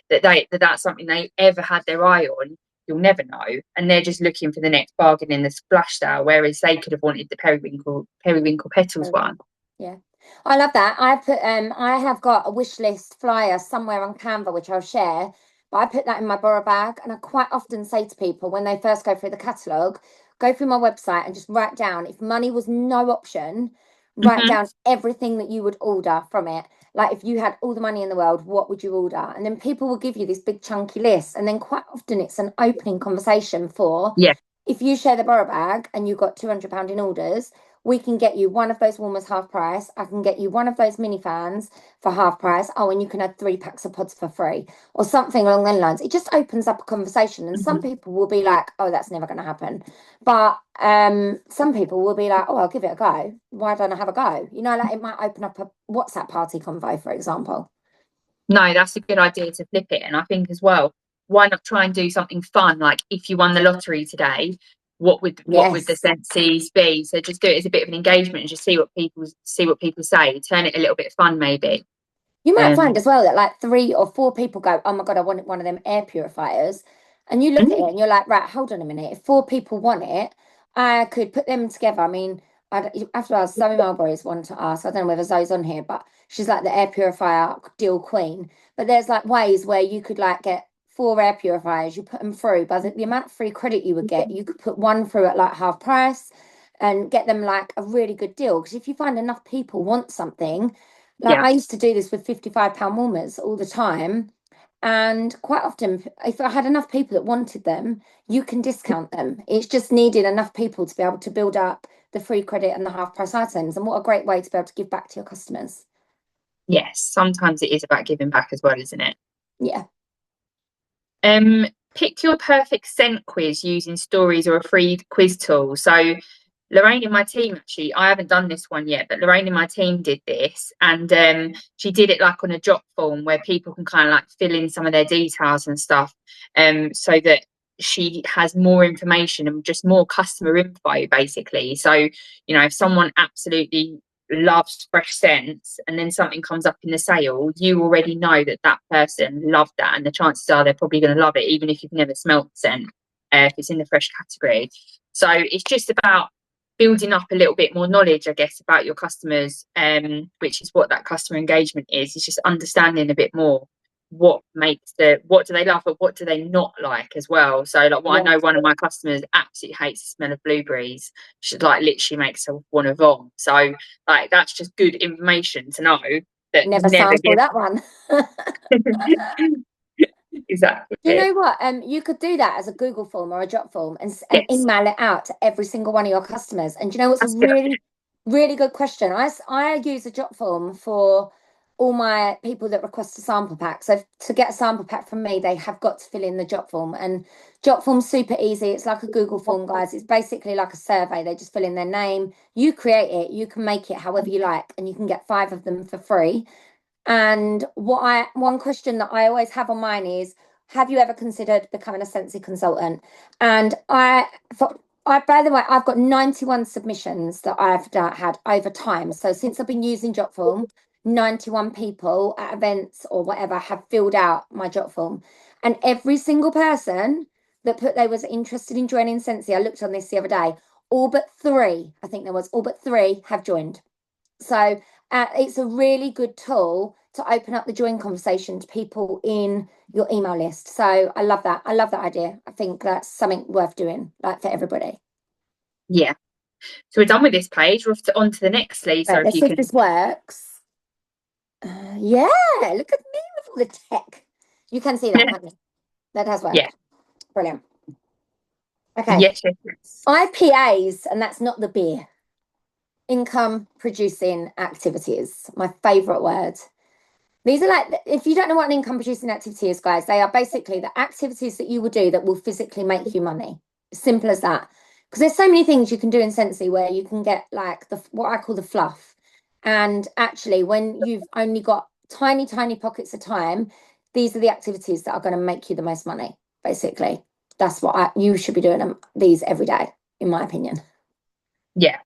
Speaker 2: that's something they ever had their eye on, you'll never know. And they're just looking for the next bargain in the splash sale, whereas they could have wanted the periwinkle petals one.
Speaker 1: Yeah, I love that. I have got a wish list flyer somewhere on Canva, which I'll share. But I put that in my borrow bag, and I quite often say to people when they first go through the catalogue, go through my website and just write down, if money was no option, write down everything that you would order from it. Like if you had all the money in the world, what would you order? And then people will give you this big chunky list. And then quite often it's an opening conversation for, if you share the borrow bag and you got £200 in orders, we can get you one of those warmers half price. I can get you one of those mini fans for half price. Oh, and you can add 3 packs of pods for free, or something along those lines. It just opens up a conversation, and some people will be like, oh, that's never going to happen. But some people will be like, oh, I'll give it a go. Why don't I have a go? You know, like it might open up a WhatsApp party convo, for example.
Speaker 2: No, that's a good idea to flip it. And I think as well, why not try and do something fun? Like if you won the lottery today, what would the Scentsys be? So just do it as a bit of an engagement and just see what people say. Turn it a little bit fun, maybe.
Speaker 1: You might find as well that like 3 or 4 people go, oh my God, I want one of them air purifiers. And you look at it and you're like, right, hold on a minute. If 4 people want it, I could put them together. I mean, after I Zoe Mulberry's one to ask, I don't know whether Zoe's on here, but she's like the air purifier deal queen. But there's like ways where you could like get 4 air purifiers, you put them through, by the amount of free credit you would get, you could put one through at like half price and get them like a really good deal. Because if you find enough people want something, like I used to do this with £55 warmers all the time. And quite often, if I had enough people that wanted them, you can discount them. It's just needed enough people to be able to build up the free credit and the half price items. And what a great way to be able to give back to your customers.
Speaker 2: Yes, sometimes it is about giving back as well, isn't it?
Speaker 1: Yeah.
Speaker 2: Pick your perfect scent quiz using stories or a free quiz tool. So Lorraine in my team, actually, I haven't done this one yet, but Lorraine in my team did this, and she did it like on a jot form where people can kind of like fill in some of their details and stuff, so that she has more information and just more customer info, basically. So, you know, if someone absolutely loves fresh scents and then something comes up in the sale, you already know that that person loved that, and the chances are they're probably going to love it even if you've never smelt the scent, if it's in the fresh category. So it's just about building up a little bit more knowledge, I guess, about your customers, which is what that customer engagement is. It's just understanding a bit more what do they love, but what do they not like as well. So like I know one of my customers absolutely hates the smell of blueberries. She like literally makes her want to vom. So like that's just good information to know that
Speaker 1: Never sample that one.
Speaker 2: Exactly.
Speaker 1: You know what? You could do that as a Google form or a jot form and
Speaker 2: Yes.
Speaker 1: email it out to every single one of your customers. And do you know what's
Speaker 2: That's
Speaker 1: a
Speaker 2: good.
Speaker 1: really, really good question? I use a jot form for all my people that request a sample pack. So to get a sample pack from me, they have got to fill in the jot form. And jot form's super easy. It's like a Google form, guys. It's basically like a survey. They just fill in their name. You create it. You can make it however you like, and you can get 5 of them for free. And one question that I always have on mine is, have you ever considered becoming a Scentsy consultant? And by the way, I've got 91 submissions that I've had over time. So since I've been using Jotform, 91 people at events or whatever have filled out my Jotform. And every single person that put they was interested in joining Scentsy, I looked on this the other day, all but 3, I think there was, all but 3 have joined. So it's a really good tool to open up the join conversation to people in your email list. So I love that. I love that idea. I think that's something worth doing, like for everybody.
Speaker 2: Yeah. So we're done with this page. We're on to the next, Lisa.
Speaker 1: Right, let's see if this works. Yeah, look at me with all the tech. You can see that, can't you? That has worked.
Speaker 2: Yeah.
Speaker 1: Brilliant. Okay.
Speaker 2: Yes.
Speaker 1: IPAs, and that's not the beer. Income producing activities. My favorite word. These are like, if you don't know what an income producing activity is, guys, they are basically the activities that you will do that will physically make you money. Simple as that. Because there's so many things you can do in Scentsy where you can get like what I call the fluff. And actually, when you've only got tiny, tiny pockets of time, these are the activities that are going to make you the most money, basically. That's what you should be doing these every day, in my opinion.
Speaker 2: Yeah.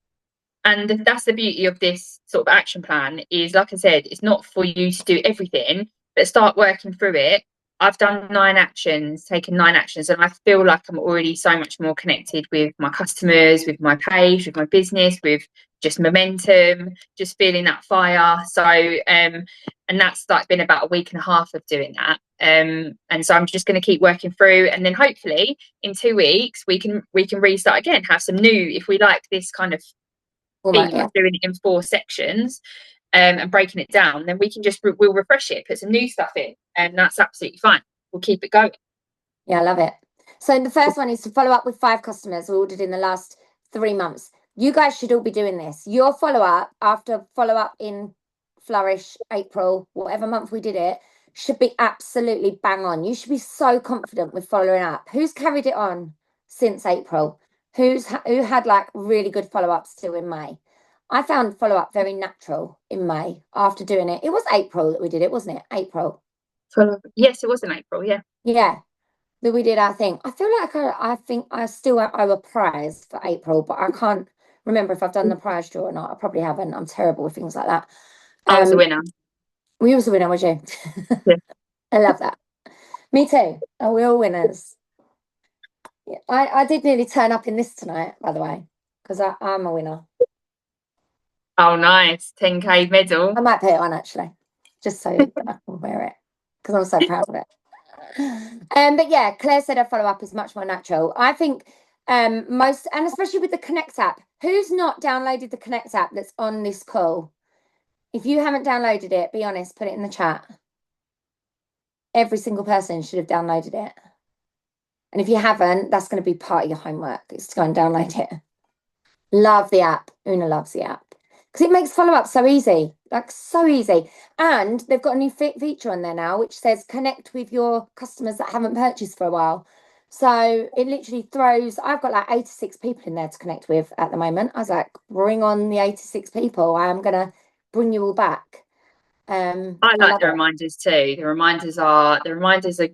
Speaker 2: And that's the beauty of this sort of action plan is, like I said, it's not for you to do everything, but start working through it. I've done 9 actions, taken 9 actions, and I feel like I'm already so much more connected with my customers, with my page, with my business, with just momentum, just feeling that fire. So, and that's like been about a week and a half of doing that. And so I'm just going to keep working through, and then hopefully in 2 weeks we can restart again, have some new, if we like this kind of theme of doing it in 4 sections, and breaking it down, then we can just we'll refresh it, put some new stuff in, and that's absolutely fine. We'll keep it going.
Speaker 1: Yeah, I love it. So the first one is to follow up with 5 customers who ordered in the last 3 months. You guys should all be doing this. Your follow-up after follow-up in Flourish, April, whatever month we did it, should be absolutely bang on. You should be so confident with following up. Who's carried it on since April? Who had like really good follow-ups still in May? I found follow-up very natural in May after doing it. It was April that we did it, wasn't it? April.
Speaker 2: Yes, it was in April. Yeah.
Speaker 1: Yeah. That we did our thing. I feel like I think I still owe a prize for April, but I can't remember if I've done the prize draw or not. I probably haven't. I'm terrible with things like that.
Speaker 2: I was the winner.
Speaker 1: Were you was the winner, was you?
Speaker 2: Yeah.
Speaker 1: I love that. Me too. Are we all winners? Yeah, I did nearly turn up in this tonight, by the way, because I'm a winner.
Speaker 2: Oh, nice. 10K medal.
Speaker 1: I might put it on actually, just so that I can wear it, because I'm so proud of it. But yeah, Claire said her follow-up is much more natural. I think most, and especially with the Connect app, who's not downloaded the Connect app that's on this call? If you haven't downloaded it, be honest, put it in the chat. Every single person should have downloaded it. And if you haven't, that's going to be part of your homework, is to go and download it. Love the app. Una loves the app because it makes follow-up so easy, like so easy. And they've got a new feature on there now, which says connect with your customers that haven't purchased for a while. So it literally throws, I've got like 86 people in there to connect with at the moment. I was like, bring on the 86 people. I am going to bring you all back.
Speaker 2: I like the reminders too. The reminders are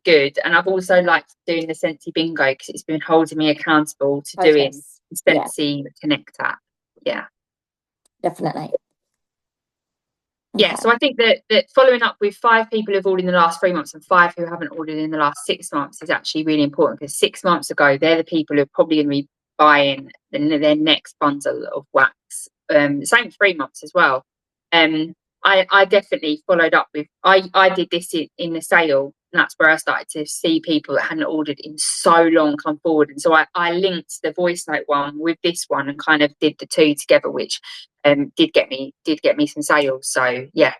Speaker 2: good, and I've also liked doing the Scentsy bingo because it's been holding me accountable to doing the Scentsy Connect app. Yeah,
Speaker 1: definitely.
Speaker 2: Yeah, so I think that following up with 5 people who've ordered in the last 3 months and 5 who haven't ordered in the last 6 months is actually really important, because 6 months ago they're the people who are probably going to be buying their next bundle of wax. Same 3 months as well. I definitely followed up with, I did this in the sale, and that's where I started to see people that hadn't ordered in so long come forward. And so I linked the voice note one with this one and kind of did the two together, which did get me some sales. So yeah.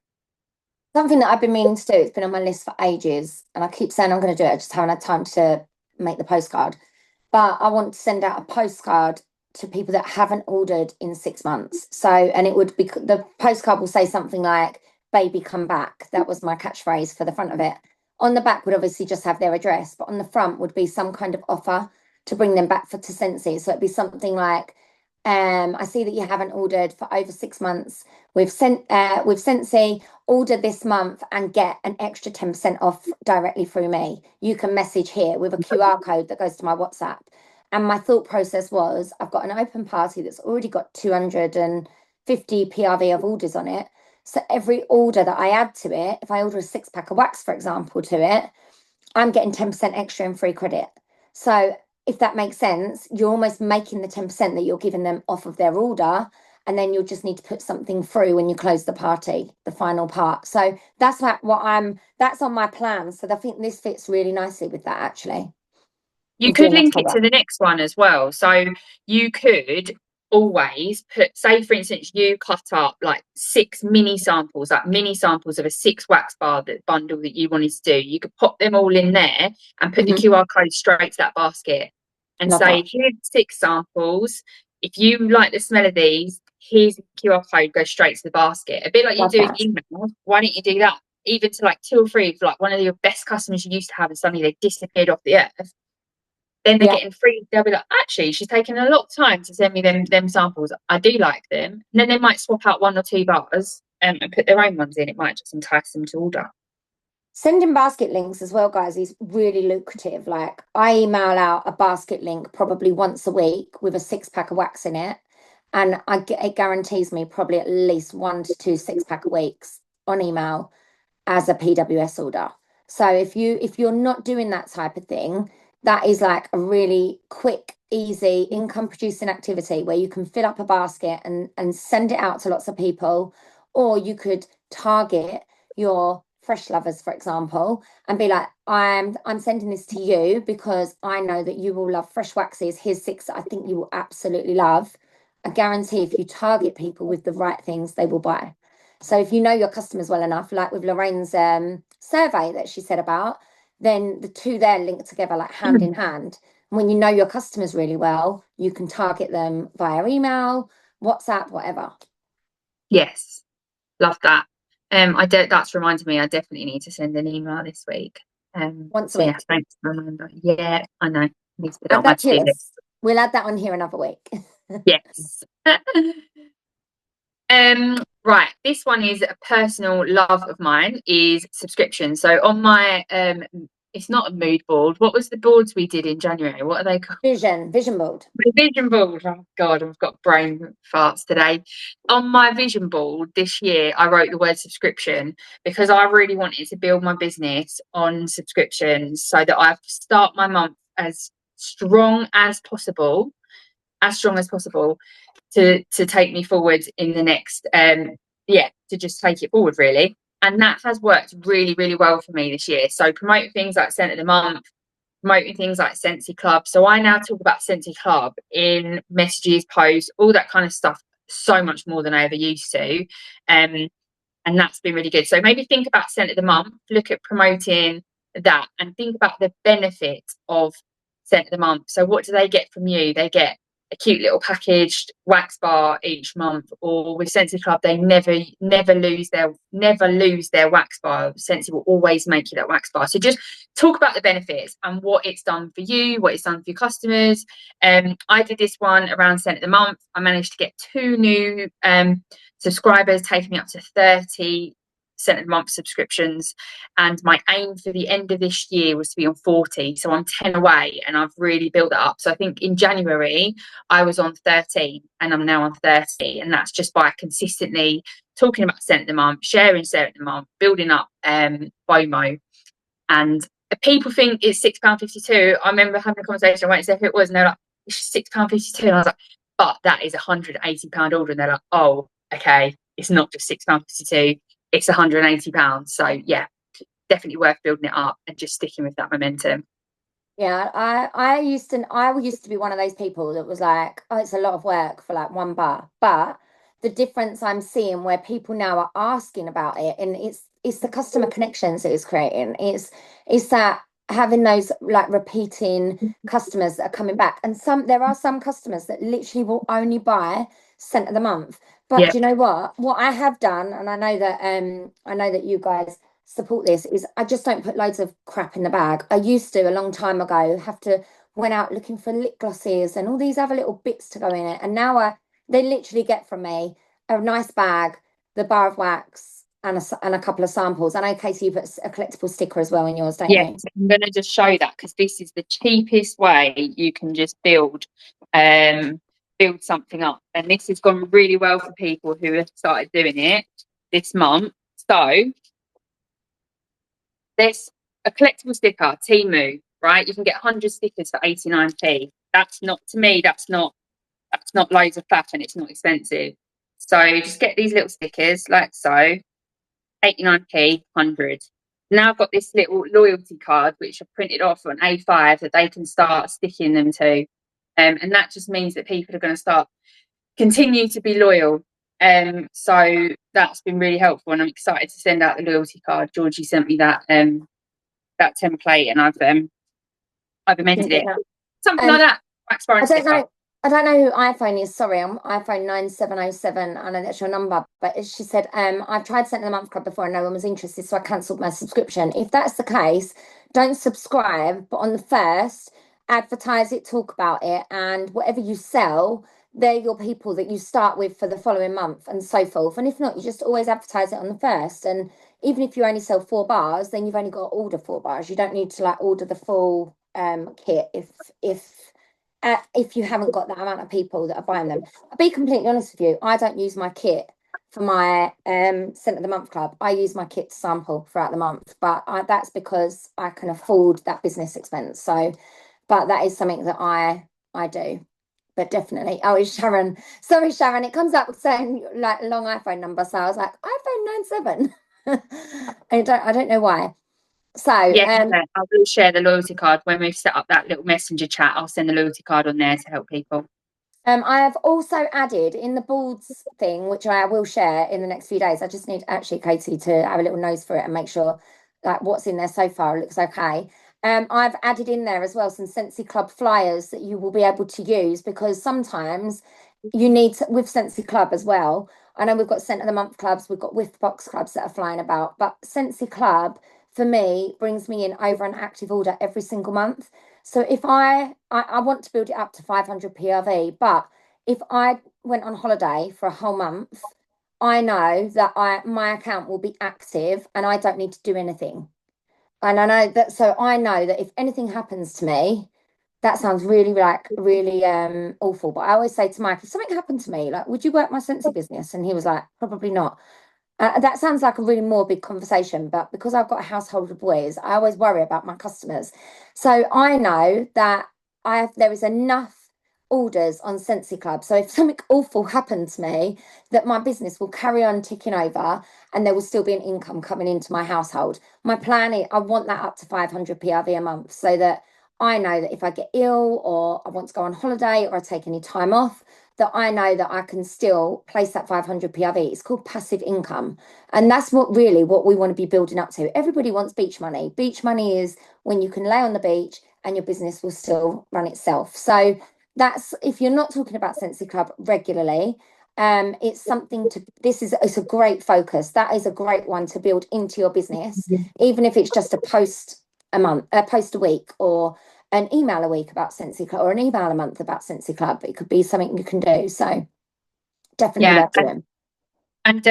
Speaker 1: Something that I've been meaning to do, it's been on my list for ages, and I keep saying I'm going to do it, I just haven't had time to make the postcard. But I want to send out a postcard to people that haven't ordered in 6 months. So, and it would be, the postcard will say something like, baby, come back. That was my catchphrase for the front of it. On the back would obviously just have their address, but on the front would be some kind of offer to bring them back to Scentsy. So it'd be something like, I see that you haven't ordered for over 6 months. We've Scentsy, order this month and get an extra 10% off directly through me. You can message here with a QR code that goes to my WhatsApp. And my thought process was, I've got an open party that's already got 250 PRV of orders on it. So every order that I add to it, if I order a 6-pack of wax, for example, to it, I'm getting 10% extra in free credit. So if that makes sense, you're almost making the 10% that you're giving them off of their order. And then you'll just need to put something through when you close the party, the final part. So that's that's on my plan. So I think this fits really nicely with that, actually.
Speaker 2: You could link it to the next one as well. So you could always put, say for instance, you cut up like 6 mini samples of a 6 wax bar bundle that you wanted to do. You could pop them all in there and put the QR code straight to that basket and say, here's 6 samples. If you like the smell of these, here's the QR code, go straight to the basket. A bit like you do in email. Why don't you do that? Even to like 2 or 3 of like one of your best customers you used to have, and suddenly they disappeared off the earth. Then they're getting free. They'll be like, actually, she's taken a lot of time to send me them samples. I do like them. And then they might swap out 1 or 2 bars and put their own ones in. It might just entice them to order.
Speaker 1: Sending basket links as well, guys, is really lucrative. Like, I email out a basket link probably once a week with a 6-pack of wax in it, and it guarantees me probably at least 1 to 2 6-pack weeks on email as a PWS order. So if you're not doing that type of thing, that is like a really quick, easy income producing activity where you can fill up a basket and send it out to lots of people. Or you could target your fresh lovers, for example, and be like, I'm sending this to you because I know that you will love fresh waxes. Here's 6 that I think you will absolutely love. I guarantee if you target people with the right things, they will buy. So if you know your customers well enough, like with Lorraine's survey that she said about, then the two there link together like hand in hand. And when you know your customers really well, you can target them via email, WhatsApp, whatever.
Speaker 2: Yes, love that. That's reminded me, I definitely need to send an email this week.
Speaker 1: Once a week.
Speaker 2: Yeah, thanks for reminding. Yeah, I know.
Speaker 1: We'll add that on here another week.
Speaker 2: Yes. Right, this one is a personal love of mine, is subscription. So on my it's not a mood board. What was the boards we did in January? What are they called?
Speaker 1: Vision board.
Speaker 2: The vision board. Oh God, I've got brain farts today. On my vision board this year, I wrote the word subscription because I really wanted to build my business on subscriptions so that I start my month as strong as possible, to take me forward in the next to just take it forward really. And that has worked really, really well for me this year. So promoting things like Scent of the Month, promoting things like Scentsy Club. So I now talk about Scentsy Club in messages, posts, all that kind of stuff, so much more than I ever used to. And that's been really good. So maybe think about Scent of the Month, look at promoting that, and think about the benefit of Scent of the Month. So what do they get from you? They get a cute little packaged wax bar each month, or with Scentsy Club, they never lose their wax bar. Scentsy will always make you that wax bar. So just talk about the benefits and what it's done for you, what it's done for your customers. I did this one around Scent of the Month. I managed to get 2 new subscribers, taking me up to 30 Scent of the Month subscriptions, and my aim for the end of this year was to be on 40, so I'm 10 away, and I've really built that up. So I think in January I was on 13 and I'm now on 30, and that's just by consistently talking about Scent of the Month, sharing Scent of the Month, building up FOMO. And people think it's £6.52. I remember having a conversation, I won't say who it was, and they're like, it's £6.52, and I was like, but that is £180 order, and they're like, oh, okay, it's not just £6.52, it's £180. So yeah, definitely worth building it up and just sticking with that momentum.
Speaker 1: Yeah, I used to be one of those people that was like, oh, it's a lot of work for like one bar. But the difference I'm seeing where people now are asking about it, and it's the customer connections that it's creating. It's that having those like repeating customers that are coming back. And there are some customers that literally will only buy Scent of the Month. But
Speaker 2: Yeah.
Speaker 1: do you know what? What I have done, and I know that you guys support this, is I just don't put loads of crap in the bag. I used to a long time ago have to went out looking for lip glosses and all these other little bits to go in it, and now they literally get from me a nice bag, the bar of wax, and a couple of samples. And okay, so you put a collectible sticker as well in yours, don't you?
Speaker 2: I'm going to just show that, because this is the cheapest way you can just build something up, and this has gone really well for people who have started doing it this month. So there's a collectible sticker, Temu, right? You can get 100 stickers for 89p. That's not, to me, that's not loads of faff, and it's not expensive. So just get these little stickers like so, 89p, 100. Now I've got this little loyalty card which I've printed off on A5 that they can start sticking them to, and that just means that people are going to continue to be loyal. So that's been really helpful, and I'm excited to send out the loyalty card. Georgie sent me that template, and I've amended it, something like that.
Speaker 1: I don't know who iPhone is. Sorry, I'm iPhone 9707. I know that's your number, but she said, I've tried Scent of the Month Club before and no one was interested, so I cancelled my subscription. If that's the case, don't subscribe, but on the first, advertise it, talk about it, and whatever you sell, they're your people that you start with for the following month and so forth. And if not, you just always advertise it on the first. And even if you only sell 4 bars, then you've only got to order 4 bars. You don't need to like order the full kit if you haven't got that amount of people that are buying them. I'll be completely honest with you, I don't use my kit for my Scent of the Month Club. I use my kit to sample throughout the month, but that's because I can afford that business expense. So, but that is something that I do. But definitely, oh, it's Sharon. Sorry, Sharon. It comes up saying like a long iPhone number, so I was like iPhone 97. I don't know why. So
Speaker 2: yeah, I will share the loyalty card when we've set up that little messenger chat. I'll send the loyalty card on there to help people.
Speaker 1: I have also added in the boards thing, which I will share in the next few days. I just need actually Katie to have a little nose for it and make sure like what's in there so far looks okay. I've added in there as well some Scentsy Club flyers that you will be able to use, because sometimes you need to, with Scentsy Club as well. I know we've got Scent of the Month clubs, we've got Whiff Box clubs that are flying about, but Scentsy Club for me brings me in over an active order every single month. So if I want to build it up to 500 PRV, but if I went on holiday for a whole month, I know that my account will be active and I don't need to do anything. And I know that, so I know that if anything happens to me, that sounds really awful. But I always say to Mike, if something happened to me, like, would you work my Scentsy business? And he was like, probably not. That sounds like a really morbid conversation, but because I've got a household of boys, I always worry about my customers. So I know that there is enough orders on Sensi Club. So if something awful happened to me, that my business will carry on ticking over and there will still be an income coming into my household. My plan is I want that up to 500 PRV a month so that I know that if I get ill or I want to go on holiday or I take any time off, that I know that I can still place that 500 PRV. It's called passive income. And that's what we want to be building up to. Everybody wants beach money. Beach money is when you can lay on the beach and your business will still run itself. So that's, if you're not talking about Sensi Club regularly, it's something to, it's a great focus. That is a great one to build into your business, even if it's just a post a month, a post a week, or an email a week about Sensi Club, or an email a month about Sensi Club. It could be something you can do. So definitely worth doing.
Speaker 2: And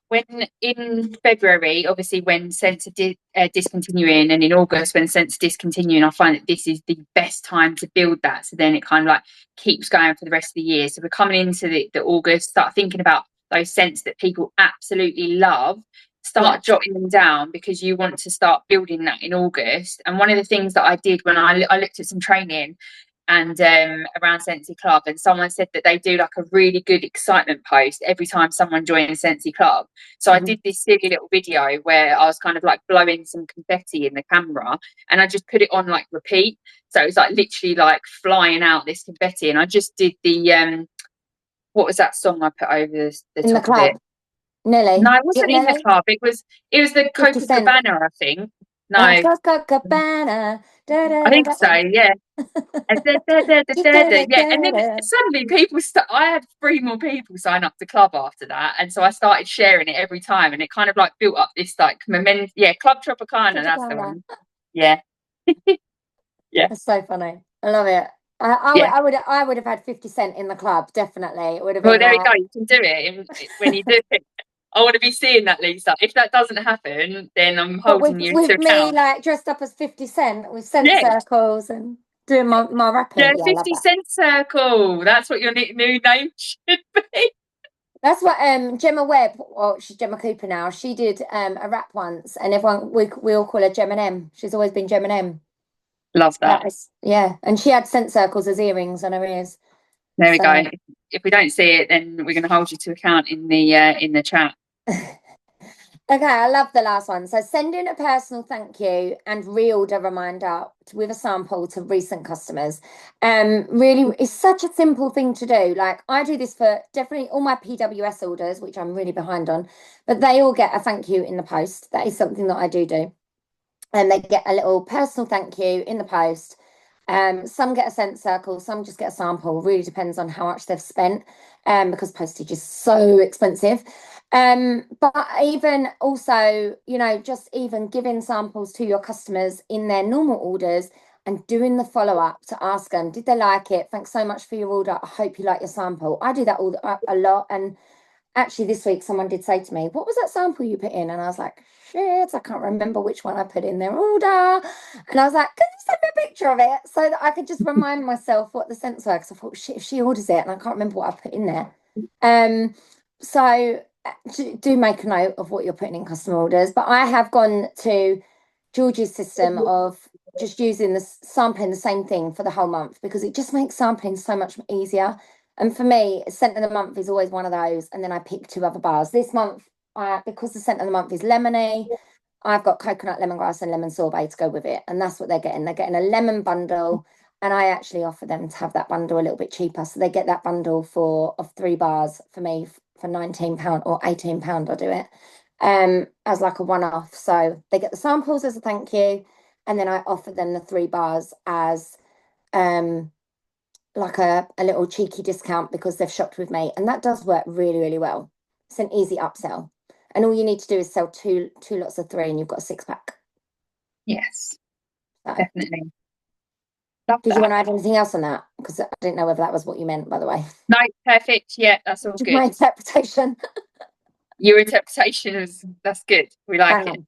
Speaker 2: when in February, obviously, when Sense are discontinuing, and in August when Sense are discontinuing, I find that this is the best time to build that. So then it kind of like keeps going for the rest of the year. So we're coming into the August, start thinking about those scents that people absolutely love. Start jotting them down, because you want to start building that in August. And one of the things that I did when I looked at some training and around Sensi Club, and someone said that they do like a really good excitement post every time someone joins Sensi Club. So I did this silly little video where I was kind of like blowing some confetti in the camera, and I just put it on like repeat, so it was like literally like flying out this confetti. And I just did the what was that song I put over the
Speaker 1: in
Speaker 2: top
Speaker 1: the club
Speaker 2: of it?
Speaker 1: Nelly.
Speaker 2: No, it wasn't in the club, it was the Copacabana, I think. No,
Speaker 1: Copacabana.
Speaker 2: I think so, yeah. Yeah, and then suddenly I had 3 more people sign up to club after that, and so I started sharing it every time, and it kind of like built up this like momentum. Yeah, Club Tropicana, that's the one. Yeah. Yeah.
Speaker 1: That's so funny. I love it. I would have had 50 Cent in the club, definitely. It would have been
Speaker 2: Well, there we
Speaker 1: like...
Speaker 2: go, you can do it when you do it. I want to be seeing that, Lisa. If that doesn't happen, then I'm holding you to
Speaker 1: with me
Speaker 2: account.
Speaker 1: like dressed up as 50 Cent with scent circles and doing my rapping.
Speaker 2: Yeah,
Speaker 1: Yeah, I love
Speaker 2: 50
Speaker 1: that.
Speaker 2: Cent Circle. That's what your new name should be.
Speaker 1: That's what Gemma Webb, or she's Gemma Cooper now. She did a rap once, and everyone we all call her Gem and M. She's always been Gem and M.
Speaker 2: Love that.
Speaker 1: Yeah, and she had scent circles as earrings on her ears.
Speaker 2: There we go. If we don't see it, then we're going to hold you to account in the chat.
Speaker 1: Okay, I love the last one. So send in a personal thank you and reorder reminder with a sample to recent customers. Really, it's such a simple thing to do. Like I do this for definitely all my PWS orders, which I'm really behind on, but they all get a thank you in the post. That is something that I do. And they get a little personal thank you in the post. Some get a scent circle, some just get a sample. Really depends on how much they've spent, because postage is so expensive. But even also, just even giving samples to your customers in their normal orders and doing the follow-up to ask them, did they like it? Thanks so much for your order. I hope you like your sample. I do that a lot. And actually this week someone did say to me, what was that sample you put in? And I was like, shit, I can't remember which one I put in their order. And I was like, can you send me a picture of it so that I could just remind myself what the scents were? Because I thought, shit, if she orders it and I can't remember what I put in there. So do make a note of what you're putting in customer orders. But I have gone to George's system of just using sampling the same thing for the whole month, because it just makes sampling so much easier. And for me, scent of the month is always one of those. And then I pick 2 other bars. This month, because the scent of the month is lemony, I've got coconut, lemongrass, and lemon sorbet to go with it. And that's what they're getting. They're getting a lemon bundle. And I actually offer them to have that bundle a little bit cheaper. So they get that bundle of 3 bars for me for £19 or £18. I do it as like a one-off. So they get the samples as a thank you. And then I offer them the 3 bars as like a little cheeky discount because they've shopped with me, and that does work really, really well. It's an easy upsell, and all you need to do is sell two lots of 3 and you've got a 6-pack.
Speaker 2: Yes, definitely.
Speaker 1: Did you want to add anything else on that? Because I didn't know whether that was what you meant, by the way.
Speaker 2: No, perfect. Yeah, that's all good.
Speaker 1: My interpretation.
Speaker 2: Your interpretation that's good. We like it.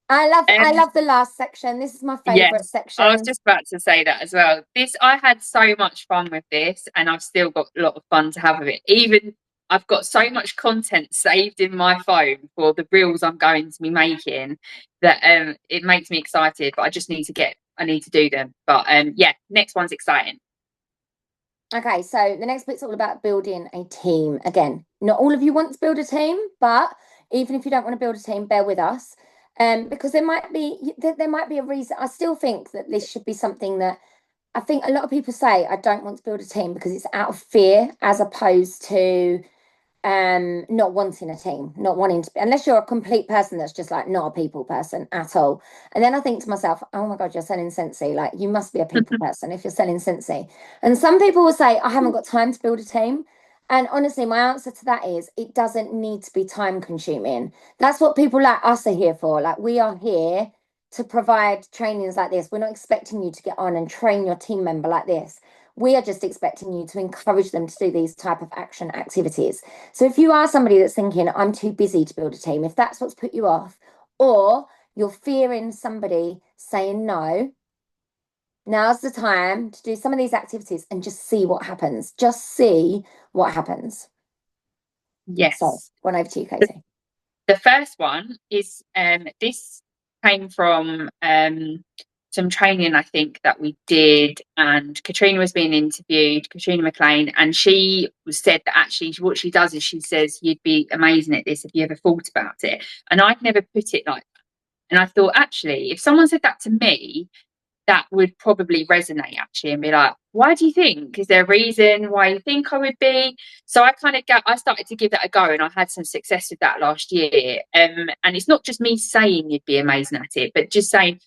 Speaker 1: I love the last section. This is my favorite section.
Speaker 2: I was just about to say that as well. I had so much fun with this, and I've still got a lot of fun to have with it. Even I've got so much content saved in my phone for the reels I'm going to be making that it makes me excited, but I just need to do them. But yeah, next one's exciting.
Speaker 1: Okay, so the next bit's all about building a team. Again, not all of you want to build a team, but even if you don't want to build a team, bear with us. Because there might be a reason. I still think that this should be something that I think a lot of people say I don't want to build a team because it's out of fear as opposed to not wanting a team, not wanting to be, unless you're a complete person that's just like not a people person at all. And then I think to myself, oh my God, you're selling Scentsy. Like you must be a people person if you're selling Scentsy. And some people will say, I haven't got time to build a team. And honestly, my answer to that is it doesn't need to be time consuming. That's what people like us are here for. Like we are here to provide trainings like this. We're not expecting you to get on and train your team member like this. We are just expecting you to encourage them to do these type of action activities. So if you are somebody that's thinking, I'm too busy to build a team, if that's what's put you off, or you're fearing somebody saying no, now's the time to do some of these activities and just see what happens. Just see what happens.
Speaker 2: Yes.
Speaker 1: So, one over to you, Katie.
Speaker 2: The first one is this came from some training I think that we did, and Katrina was being interviewed, Katrina McLean, and she said that actually what she does is she says you'd be amazing at this. Have you ever thought about it? And I'd never put it like that. And I thought actually if someone said that to me, that would probably resonate actually and be like, why do you think? Is there a reason why you think I would be? So I started to give that a go, and I had some success with that last year. And it's not just me saying you'd be amazing at it, but just saying,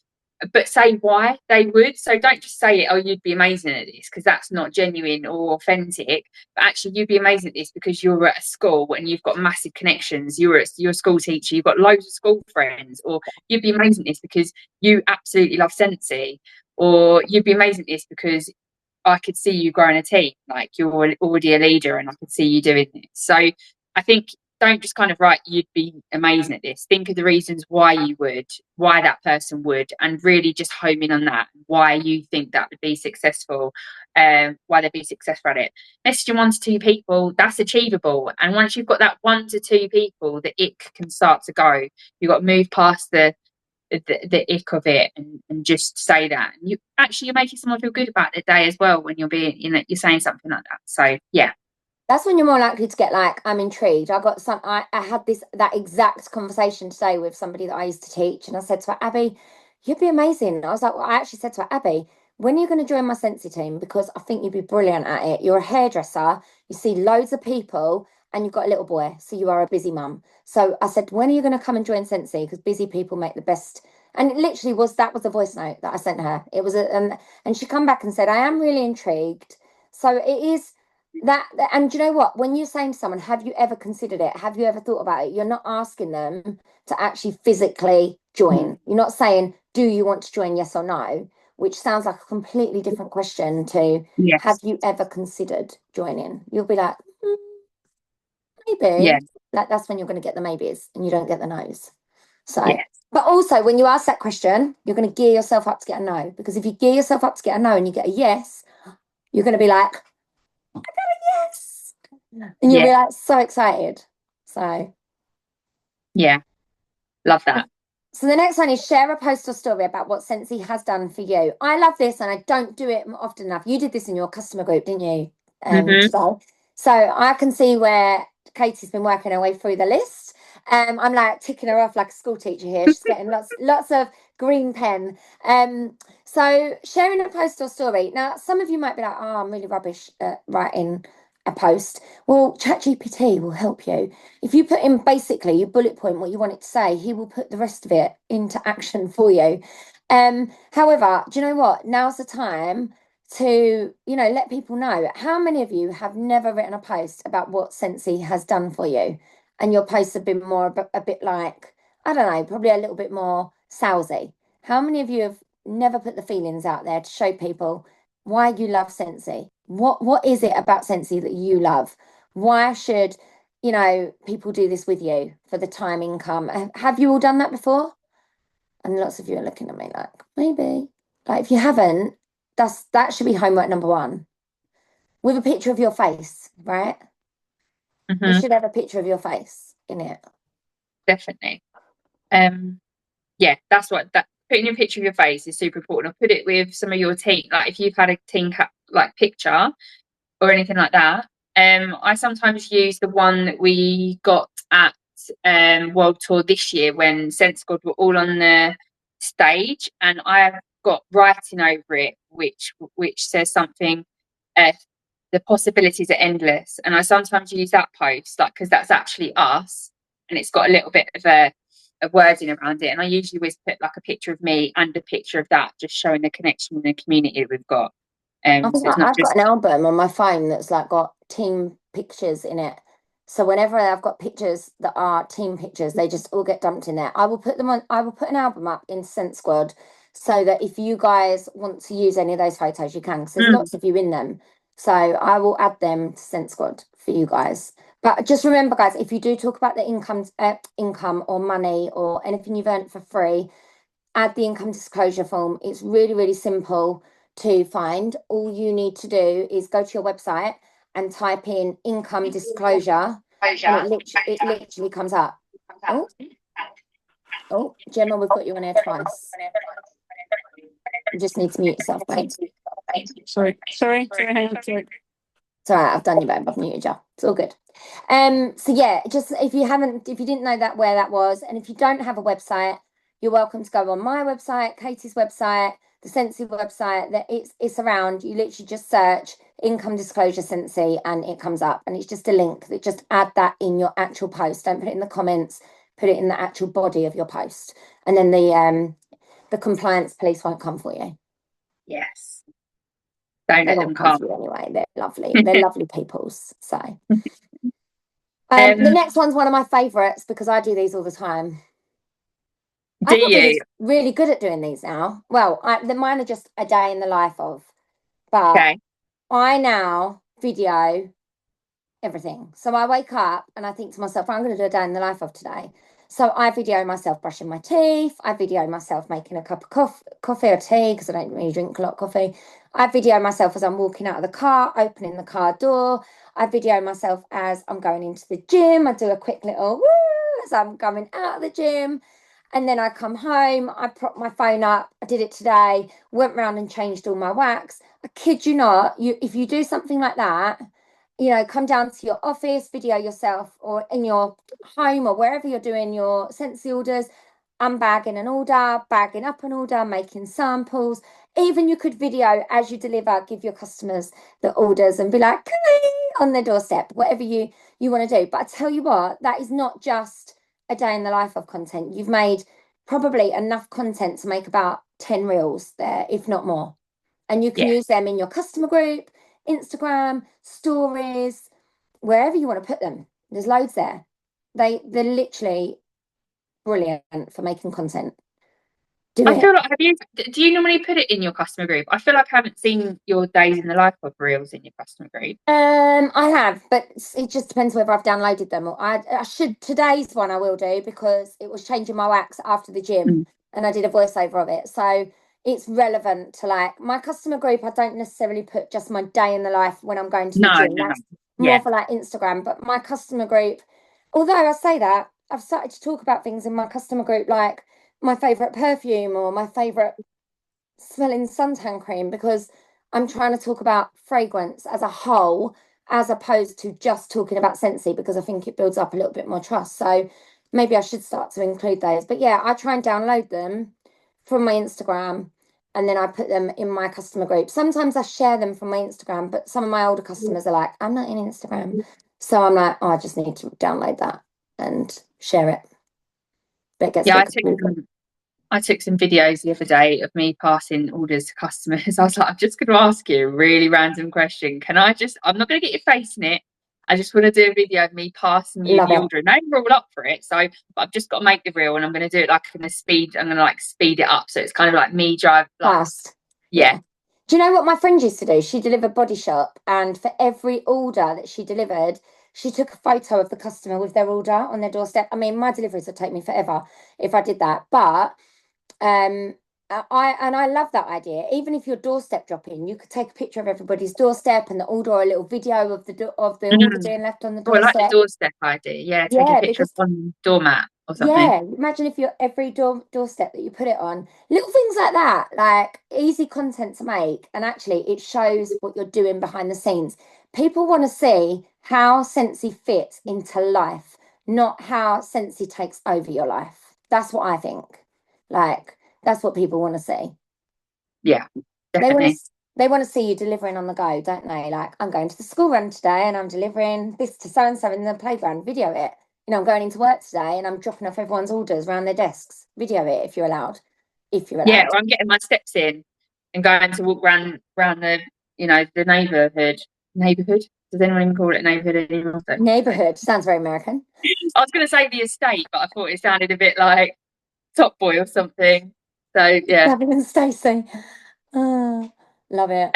Speaker 2: but say why they would. So don't just say it, oh, you'd be amazing at this, because that's not genuine or authentic. But actually, you'd be amazing at this because you're at a school and you've got massive connections. You're a school teacher, you've got loads of school friends, or you'd be amazing at this because you absolutely love Scentsy, or you'd be amazing at this because I could see you growing a team, like you're already a leader and I could see you doing this. So I think don't just kind of write you'd be amazing at this. Think of the reasons why you would, why that person would, and really just home in on that, why you think that would be successful, why they'd be successful at it. Messaging 1 to 2 people, that's achievable. And once you've got that 1 to 2 people, the ick can start to go. You've got to move past the ick of it, and just say that. And you're making someone feel good about the day as well when you're being, you're saying something like that. So yeah.
Speaker 1: That's when you're more likely to get like, I'm intrigued. I had that exact conversation today with somebody that I used to teach, and I said to her, Abby, you'd be amazing. I was like, well, I actually said to her, Abby, when are you going to join my Scentsy team? Because I think you'd be brilliant at it. You're a hairdresser, you see loads of people, and you've got a little boy, so you are a busy mum. So I said, when are you going to come and join Scentsy? Because busy people make the best. And it literally was a voice note that I sent her. It was and she come back and said, I am really intrigued. So it is and do you know what, when you're saying to someone, have you ever considered it, have you ever thought about it, you're not asking them to actually physically join. You're not saying, do you want to join, yes or no, which sounds like a completely different question to
Speaker 2: Yes.
Speaker 1: have you ever considered joining. You'll be like, maybe.
Speaker 2: Yeah.
Speaker 1: Like that's when you're going to get the maybes and you don't get the no's. So
Speaker 2: Yes.
Speaker 1: but also when you ask that question, you're going to gear yourself up to get a no, because if you gear yourself up to get a no and you get a yes, you're going to be like, I got a yes. And you'll be like so excited. So
Speaker 2: yeah, love that.
Speaker 1: So the next one is share a post or story about what Scentsy has done for you. I love this, and I don't do it often enough. You did this in your customer group, didn't you? Today. So I can see where Katie's been working her way through the list. I'm like ticking her off like a school teacher here. She's getting lots of green pen. So sharing a post or story. Now, some of you might be like, oh, I'm really rubbish at writing a post. Well, ChatGPT will help you. If you put in basically you bullet point what you want it to say, he will put the rest of it into action for you. However, do you know what? Now's the time to, let people know. How many of you have never written a post about what Scentsy has done for you? And your posts have been more a bit like, I don't know, probably a little bit more salesy. How many of you have never put the feelings out there to show people why you love Scentsy? What is it about Scentsy that you love? Why should people do this with you for the time income? Have you all done that before? And lots of you are looking at me like, maybe. Like if you haven't, that should be homework number 1. With a picture of your face, right? You should have a picture of your face in it.
Speaker 2: Definitely. Yeah, that's what putting a picture of your face is super important. I'll put it with some of your team. Like if you've had a team like picture, or anything like that. I sometimes use the one that we got at World Tour this year when Sense God were all on the stage, and I've got writing over it, which says something. Uh, the possibilities are endless, and I sometimes use that post, like, because that's actually us, and it's got a little bit of a wording around it. And I usually always put like a picture of me and a picture of that, just showing the connection and the community we've got.
Speaker 1: I think
Speaker 2: So it's not
Speaker 1: I've got
Speaker 2: just
Speaker 1: an album on my phone that's like got team pictures in it. So whenever I've got pictures that are team pictures, they just all get dumped in there. I will put them on, I will put an album up in Scent Squad so that if you guys want to use any of those photos, you can, because there's lots of you in them. So I will add them to Scent Squad for you guys. But just remember, guys, if you do talk about the income or money or anything you've earned for free, add the income disclosure form. It's really, really simple to find. All you need to do is go to your website and type in income disclosure, and it literally comes up. Oh, oh, Gemma, we've got you on air twice. You just need to mute yourself, babe.
Speaker 3: Sorry, hang on, sorry.
Speaker 1: It's all right, I've done you, babe. I've muted you. It's all good. So yeah, just if you didn't know that where that was, and if you don't have a website, you're welcome to go on my website, Katie's website, the Scentsy website. That it's around. You literally just search income disclosure Scentsy and it comes up, and it's just a link. That just add that in your actual post. Don't put it in the comments. Put it in the actual body of your post, and then the compliance police won't come for you.
Speaker 2: yes. Don't
Speaker 1: They
Speaker 2: let them
Speaker 1: won't come
Speaker 2: come.
Speaker 1: for you anyway. They're lovely. They're lovely peoples. So. The next one's one of my favourites because I do these all the time.
Speaker 2: Do you?
Speaker 1: Really good at doing these now. Well, mine are just a day in the life of, but
Speaker 2: Okay.
Speaker 1: I now video everything. So I wake up and I think to myself, I'm going to do a day in the life of today. So I video myself brushing my teeth. I video myself making a cup of coffee or tea because I don't really drink a lot of coffee. I video myself as I'm walking out of the car, opening the car door. I video myself as I'm going into the gym. I do a quick little woo as I'm coming out of the gym. And then I come home, I prop my phone up. I did it today, went round and changed all my wax. I kid you not, if you do something like that, come down to your office, video yourself, or in your home or wherever you're doing your Scentsy orders, unbagging an order, bagging up an order, making samples. Even you could video as you deliver, give your customers the orders and be like, on their doorstep, whatever you want to do. But I tell you what, that is not just a day in the life of content. You've made probably enough content to make about 10 reels there, if not more. And you can use them in your customer group, Instagram, stories, wherever you want to put them. There's loads there. They're literally brilliant for making content.
Speaker 2: I feel like do you normally put it in your customer group? I feel like I haven't seen your days in the life of reels in your customer group.
Speaker 1: I have, but it just depends whether I've downloaded them or I should. Today's one I will do because it was changing my wax after the gym and I did a voiceover of it. So it's relevant to like my customer group. I don't necessarily put just my day in the life when I'm going to the gym. That's more for like Instagram. But my customer group, although I say that, I've started to talk about things in my customer group like my favorite perfume or my favorite smelling suntan cream because I'm trying to talk about fragrance as a whole as opposed to just talking about Scentsy because I think it builds up a little bit more trust. So maybe I should start to include those. But yeah, I try and download them from my Instagram and then I put them in my customer group. Sometimes I share them from my Instagram, but some of my older customers are like, I'm not in Instagram. So I'm like, I just need to download that and share it. But it gets
Speaker 2: I took some videos the other day of me passing orders to customers. I was like, I'm just going to ask you a really random question. I'm not going to get your face in it. I just want to do a video of me passing you the order. And they're all up for it. So I've just got to make the reel and I'm going to do it like in a speed. I'm going to like speed it up. So it's kind of like me drive
Speaker 1: fast.
Speaker 2: Yeah.
Speaker 1: Do you know what my friend used to do? She delivered Body Shop and for every order that she delivered, she took a photo of the customer with their order on their doorstep. I mean, my deliveries would take me forever if I did that. But I love that idea. Even if you're doorstep dropping, you could take a picture of everybody's doorstep and the order or a little video of the order being left on the doorstep.
Speaker 2: I like the doorstep idea. Yeah, take a picture on the doormat or something.
Speaker 1: Yeah, imagine if you're every doorstep that you put it on, little things like that, like easy content to make, and actually it shows what you're doing behind the scenes. people want to see how Sensi fits into life, not how Sensi takes over your life. That's what I think. Like, that's what people want to see.
Speaker 2: Yeah,
Speaker 1: They want
Speaker 2: definitely.
Speaker 1: to they want to see you delivering on the go, don't they? Like, I'm going to the school run today and I'm delivering this to so and so in the playground. Video it. You know, I'm going into work today and I'm dropping off everyone's orders around their desks. Video it if you're allowed. If you're allowed.
Speaker 2: Yeah, or I'm getting my steps in and going to walk around the, you know, the neighbourhood. Neighbourhood? Does anyone even call it a neighbourhood anymore?
Speaker 1: Neighbourhood sounds very American.
Speaker 2: I was going to say the estate, but I thought it sounded a bit like Top Boy or something. So yeah.
Speaker 1: Gavin and Stacey. Love it.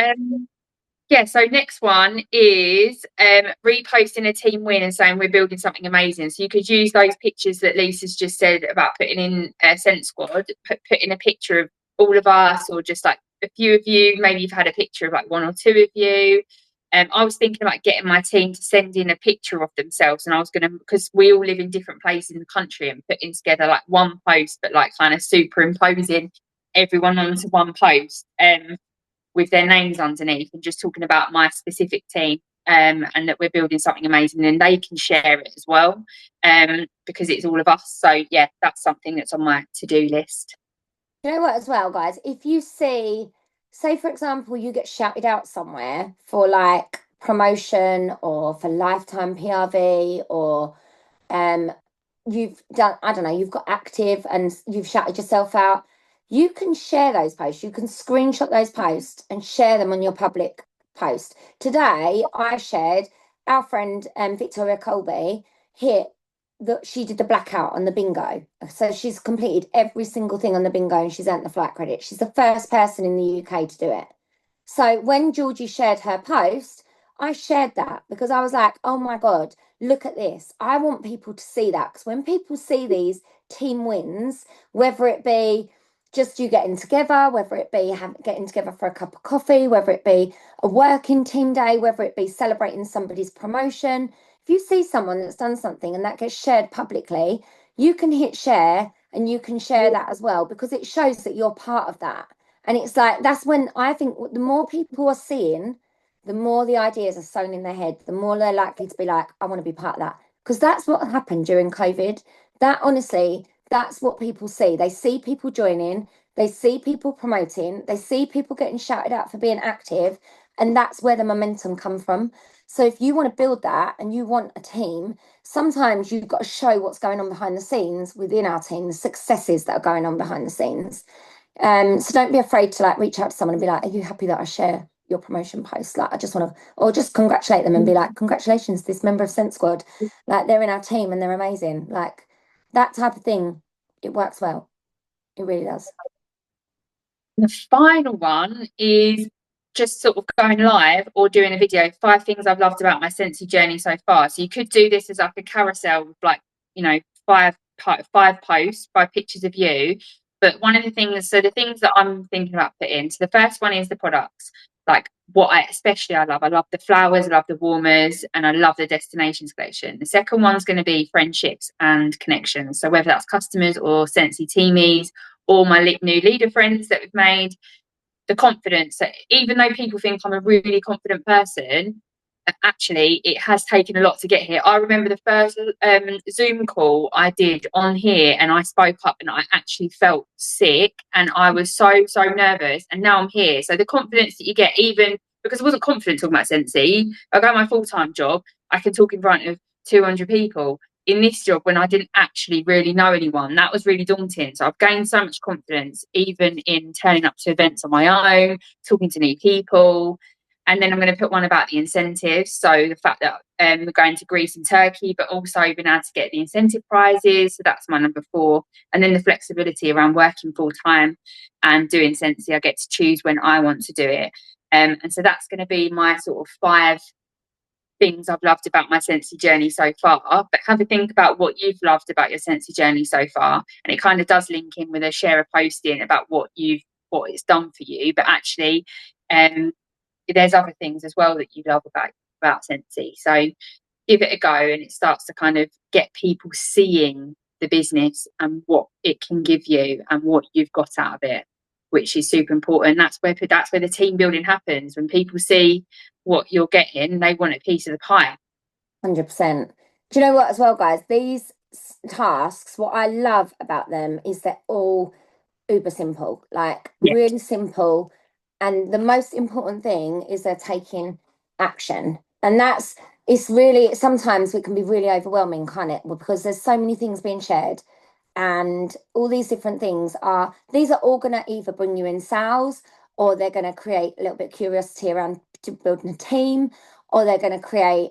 Speaker 2: Yeah, so next one is reposting a team win and saying we're building something amazing. So you could use those pictures that Lisa's just said about putting in Scent Squad, put in a picture of all of us, or just like a few of you. Maybe you've had a picture of like one or two of you. I was thinking about getting my team to send in a picture of themselves, and I was going to, because we all live in different places in the country, and putting together like one post, but like kind of superimposing everyone onto one post. With their names underneath, and just talking about my specific team, and that we're building something amazing, and they can share it as well, because it's all of us. So yeah, that's something that's on my to-do list.
Speaker 1: You know what, as well, guys, if you see, say for example, you get shouted out somewhere for like promotion or for lifetime PRV, or you've done, I don't know, you've got active and you've shouted yourself out, you can share those posts. You can screenshot those posts and share them on your public post. Today, I shared our friend Victoria Colby hit that she did the blackout on the bingo. So she's completed every single thing on the bingo and she's earned the flight credit. She's the first person in the UK to do it. So when Georgie shared her post, I shared that because I was like, oh my God, look at this. I want people to see that, because when people see these team wins, whether it be just you getting together, whether it be getting together for a cup of coffee, whether it be a working team day, whether it be celebrating somebody's promotion, if you see someone that's done something and that gets shared publicly, you can hit share and you can share that as well, because it shows that you're part of that. And it's like, that's when I think the more people are seeing, the more the ideas are sown in their head, the more they're likely to be like, I want to be part of that. Because that's what happened during COVID. That honestly, that's what people see. They see people joining, they see people promoting, they see people getting shouted out for being active, and that's where the momentum comes from. So if you want to build that and you want a team, sometimes you've got to show what's going on behind the scenes within our team, the successes that are going on behind the scenes. So don't be afraid to like reach out to someone and be like, are you happy that I share your promotion post? Like, I just want to, or just congratulate them and be like, congratulations, this member of Scent Squad, like they're in our team and they're amazing. Like that type of thing, it works well. It really does.
Speaker 2: The final one is just sort of going live or doing a video. 5 things I've loved about my Scentsy journey so far. So you could do this as like a carousel with like, you know, five posts, 5 pictures of you. But one of the things, so the things that I'm thinking about putting, so the first one is the products. Like what I love the flowers, I love the warmers, and I love the destinations collection. The second one's going to be friendships and connections. So whether that's customers or Scentsy teamies, or my new leader friends that we've made, the confidence that even though people think I'm a really confident person, actually it has taken a lot to get here. I remember the first Zoom call I did on here, and I spoke up and I actually felt sick and I was so nervous, and now I'm here. So the confidence that you get, even because I wasn't confident talking about Scentsy, I got my full-time job, I can talk in front of 200 people. In this job, when I didn't actually really know anyone, that was really daunting. So I've gained so much confidence, even in turning up to events on my own, talking to new people. And then I'm going to put one about the incentives. So the fact that we're going to Greece and Turkey, but also being able to get the incentive prizes. So that's my number 4. And then the flexibility around working full time and doing Scentsy. I get to choose when I want to do it. And so that's going to be my sort of 5 things I've loved about my Scentsy journey so far. But have a think about what you've loved about your Scentsy journey so far, and it kind of does link in with a share a posting about what it's done for you. But actually, there's other things as well that you love about Scentsy. So give it a go, and it starts to kind of get people seeing the business and what it can give you and what you've got out of it, which is super important. That's where the team building happens. When people see what you're getting. They want a piece of the pie.
Speaker 1: 100%. Do you know what as well, guys? These tasks, what I love about them is they're all uber simple, like really simple. And the most important thing is they're taking action. And it's really, sometimes it can be really overwhelming, can't it? Because there's so many things being shared. And all these different things these are all going to either bring you in sales, or they're going to create a little bit of curiosity around to building a team, or they're going to create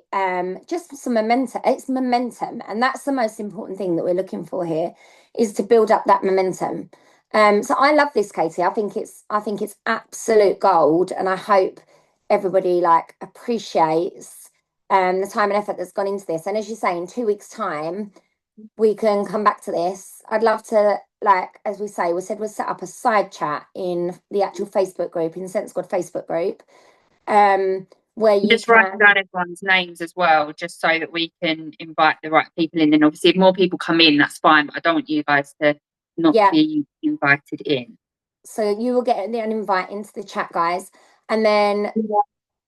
Speaker 1: just some momentum. It's momentum. And that's the most important thing that we're looking for here, is to build up that momentum. So I love this, Katie. I think it's absolute gold, and I hope everybody like appreciates the time and effort that's gone into this. And as you say, in 2 weeks' time, we can come back to this. I'd love to, like, as we say, we said we'll set up a side chat in the actual Facebook group, in Sense Squad Facebook group, where you
Speaker 2: just write down everyone's names as well, just so that we can invite the right people in. And obviously, if more people come in, that's fine. But I don't want you guys to not be invited in.
Speaker 1: So you will get an invite into the chat, guys, and then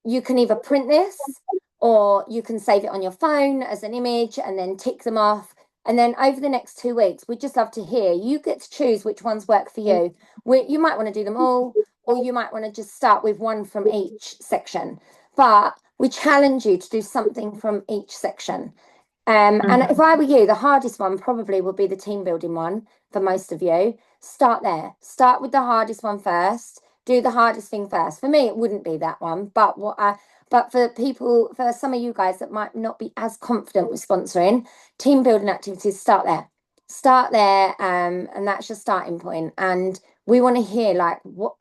Speaker 1: you can either print this, or you can save it on your phone as an image and then tick them off. And then over the next 2 weeks, we'd just love to hear. You get to choose which ones work for you. You might want to do them all, or you might want to just start with one from each section. But we challenge you to do something from each section. And if I were you, the hardest one probably would be the team building one for most of you. Start there. Start with the hardest one first. Do the hardest thing first. For me, it wouldn't be that one. But for some of you guys that might not be as confident with sponsoring, team building activities, start there. Start there, and that's your starting point. And we want to hear like what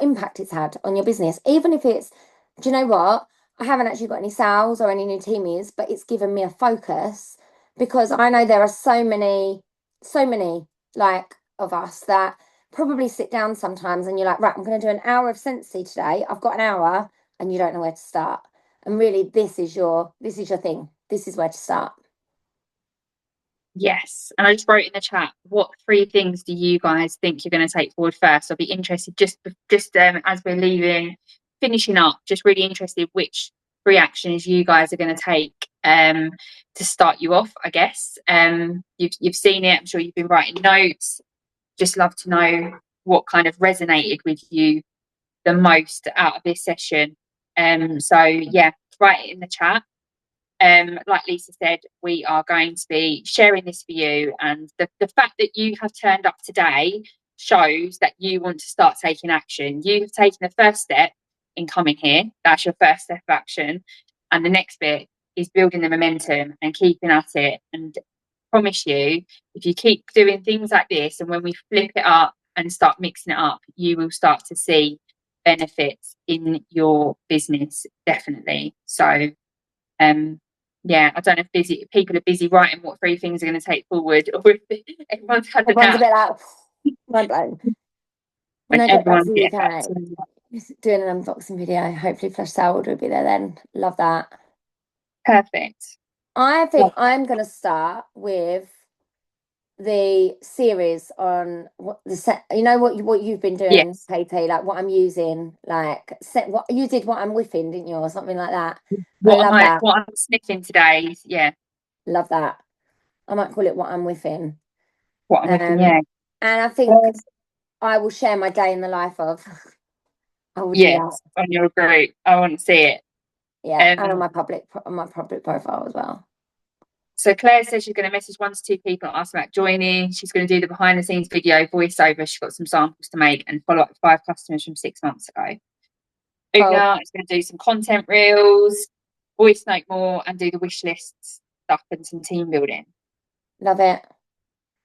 Speaker 1: impact it's had on your business. Even if it's, do you know what? I haven't actually got any sales or any new teamies, but it's given me a focus, because I know there are so many like of us that probably sit down sometimes and you're like, right, I'm going to do an hour of Scentsy today. I've got an hour, and you don't know where to start. And really, this is your thing. This is where to start.
Speaker 2: Yes. And I just wrote in the chat, what 3 things do you guys think you're going to take forward first? I'll be interested just as we're finishing up, just really interested which 3 actions you guys are going to take to start you off, I guess. You've seen it. I'm sure you've been writing notes. Just love to know what kind of resonated with you the most out of this session. So yeah, write it in the chat. Like Lisa said, we are going to be sharing this for you, and the fact that you have turned up today shows that you want to start taking action. You've taken the first step in coming here. That's your first step of action, and the next bit is building the momentum and keeping at it. And I promise you, if you keep doing things like this, and when we flip it up and start mixing it up, you will start to see benefits in your business, definitely. So yeah, I don't know if people are busy writing what 3 things are going to take forward, or if everyone's had
Speaker 1: a bit like mind blown. When I get back to the UK, doing an unboxing video, hopefully Flash Sale will be there then. Love that.
Speaker 2: Perfect.
Speaker 1: I think I'm going to start with the series on what you've been doing, Katie, like what I'm using, like what you did, what I'm whiffing, didn't you, or something like that.
Speaker 2: What I'm sniffing today. Yeah,
Speaker 1: love that. I might call it what I'm whiffing.
Speaker 2: What I'm whiffing, yeah.
Speaker 1: And I think I will share my day in the life of.
Speaker 2: Yes, on your group. I want to see it.
Speaker 1: Yeah, and on my public profile as well.
Speaker 2: So Claire says she's going to message 1 to 2 people and ask about joining. She's going to do the behind the scenes video voiceover. She's got some samples to make and follow up with 5 customers from 6 months ago. Una is going to do some content reels, voice note more, and do the wish lists stuff and some team building.
Speaker 1: Love it.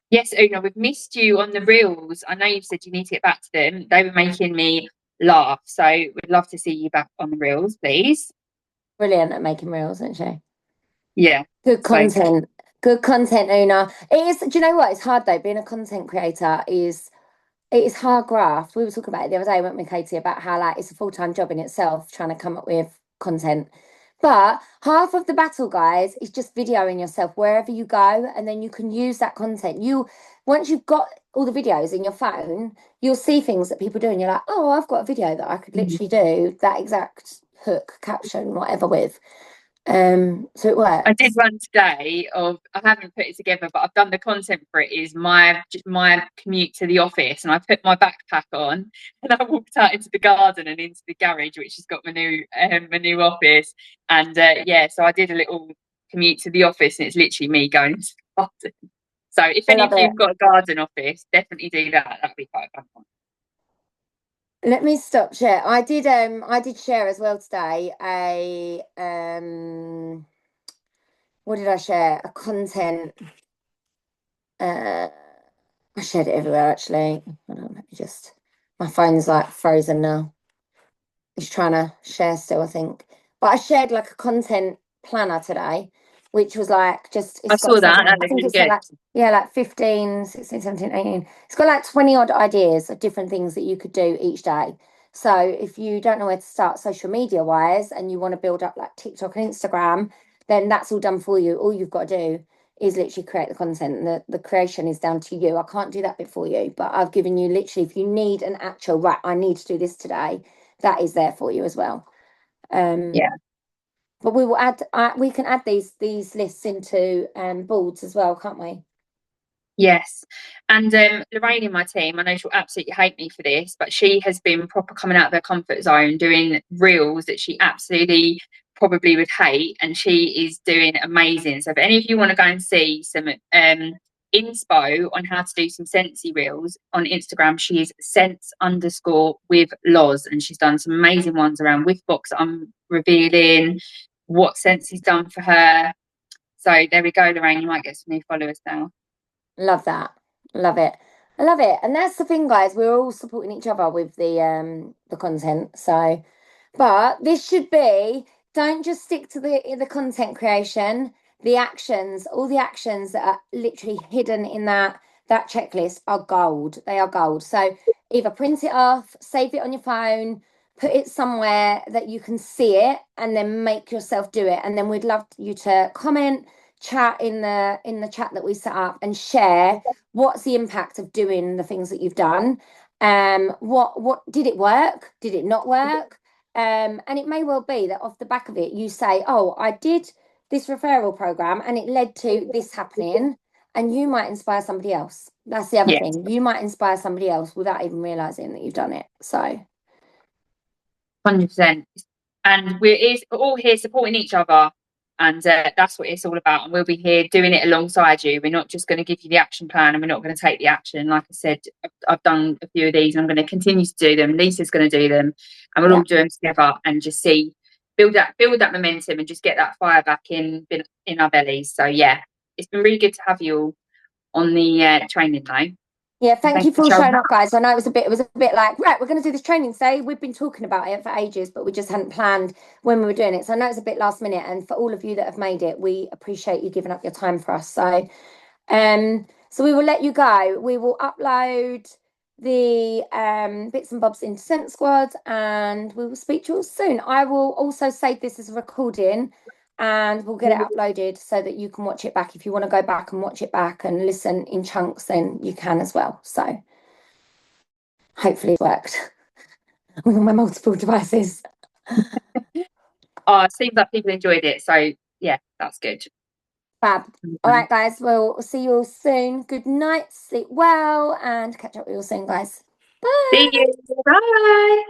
Speaker 2: Yes, Una, we've missed you on the reels. I know you've said you need to get back to them. They were making me laugh. So we'd love to see you back on the reels, please.
Speaker 1: Brilliant at making reels, isn't she?
Speaker 2: Yeah.
Speaker 1: Good content. Good content, Una. It is. Do you know what? It's hard though. Being a content creator is hard graft. We were talking about it the other day, weren't we, Katie, about how like it's a full-time job in itself trying to come up with content. But half of the battle, guys, is just videoing yourself wherever you go, and then you can use that content. Once you've got all the videos in your phone, you'll see things that people do, and you're like, oh, I've got a video that I could literally do that exact hook, caption, whatever with. So it works.
Speaker 2: I did one today I haven't put it together, but I've done the content for it, is my commute to the office, and I put my backpack on and I walked out into the garden and into the garage, which has got my new office. And so I did a little commute to the office, and it's literally me going into the garden. So if any of you've got a garden office, definitely do that. That'd be quite a fun one.
Speaker 1: Let me stop share. I did share as well today what did I share? A content. I shared it everywhere actually. Hold on, let me just. My phone's like frozen now. It's trying to share still, I think. But I shared like a content planner today, which was like just.
Speaker 2: I saw that. That looked really good.
Speaker 1: Like 15, 16, 17, 18. It's got like 20 odd ideas of different things that you could do each day. So if you don't know where to start social media wise and you want to build up like TikTok and Instagram, then that's all done for you. All you've got to do is literally create the content. The creation is down to you. I can't do that bit for you, but I've given you literally, if you need an actual, right, I need to do this today, that is there for you as well. But we will add, we can add these lists into boards as well, can't we?
Speaker 2: Yes. And Lorraine in my team, I know she'll absolutely hate me for this, but she has been proper coming out of her comfort zone, doing reels that she absolutely probably would hate, and she is doing amazing. So if any of you want to go and see some inspo on how to do some Scentsy reels on Instagram, she is sense_with_Loz, and she's done some amazing ones around with box. I'm revealing what Scentsy's done for her. So there we go, Lorraine, you might get some new followers now.
Speaker 1: Love that. Love it. I love it. And that's the thing, guys, we're all supporting each other with the content. So, but this should be, don't just stick to the content creation, the actions, all the actions that are literally hidden in that checklist are gold. They are gold. So either print it off, save it on your phone, put it somewhere that you can see it, and then make yourself do it. And then we'd love you to comment, chat in the chat that we set up, and share what's the impact of doing the things that you've done. What did it work? Did it not work? And it may well be that off the back of it, you say, oh, I did this referral program and it led to this happening, and you might inspire somebody else. That's the other thing. You might inspire somebody else without even realizing that you've done it. So
Speaker 2: 100%. And we're all here supporting each other. And that's what it's all about. And we'll be here doing it alongside you. We're not just going to give you the action plan and we're not going to take the action. Like I said, I've done a few of these and I'm going to continue to do them. Lisa's going to do them, and we'll all do them together and just build that momentum and just get that fire back in our bellies. So yeah, it's been really good to have you all on the training though.
Speaker 1: Yeah, thank you for showing up, guys. I know it was a bit like, right, we're going to do this training today. We've been talking about it for ages, but we just hadn't planned when we were doing it. So I know it's a bit last minute, and for all of you that have made it, we appreciate you giving up your time for us. So, so we will let you go. We will upload the bits and bobs into Scent Squad, and we will speak to you all soon. I will also save this as a recording, and we'll get it uploaded so that you can watch it back. If you want to go back and watch it back and listen in chunks, then you can as well. So hopefully it worked with my multiple devices.
Speaker 2: It seems like people enjoyed it. So yeah, that's good.
Speaker 1: Fab. All right, guys. We'll see you all soon. Good night. Sleep well, and catch up with you all soon, guys. Bye.
Speaker 2: See you. Bye.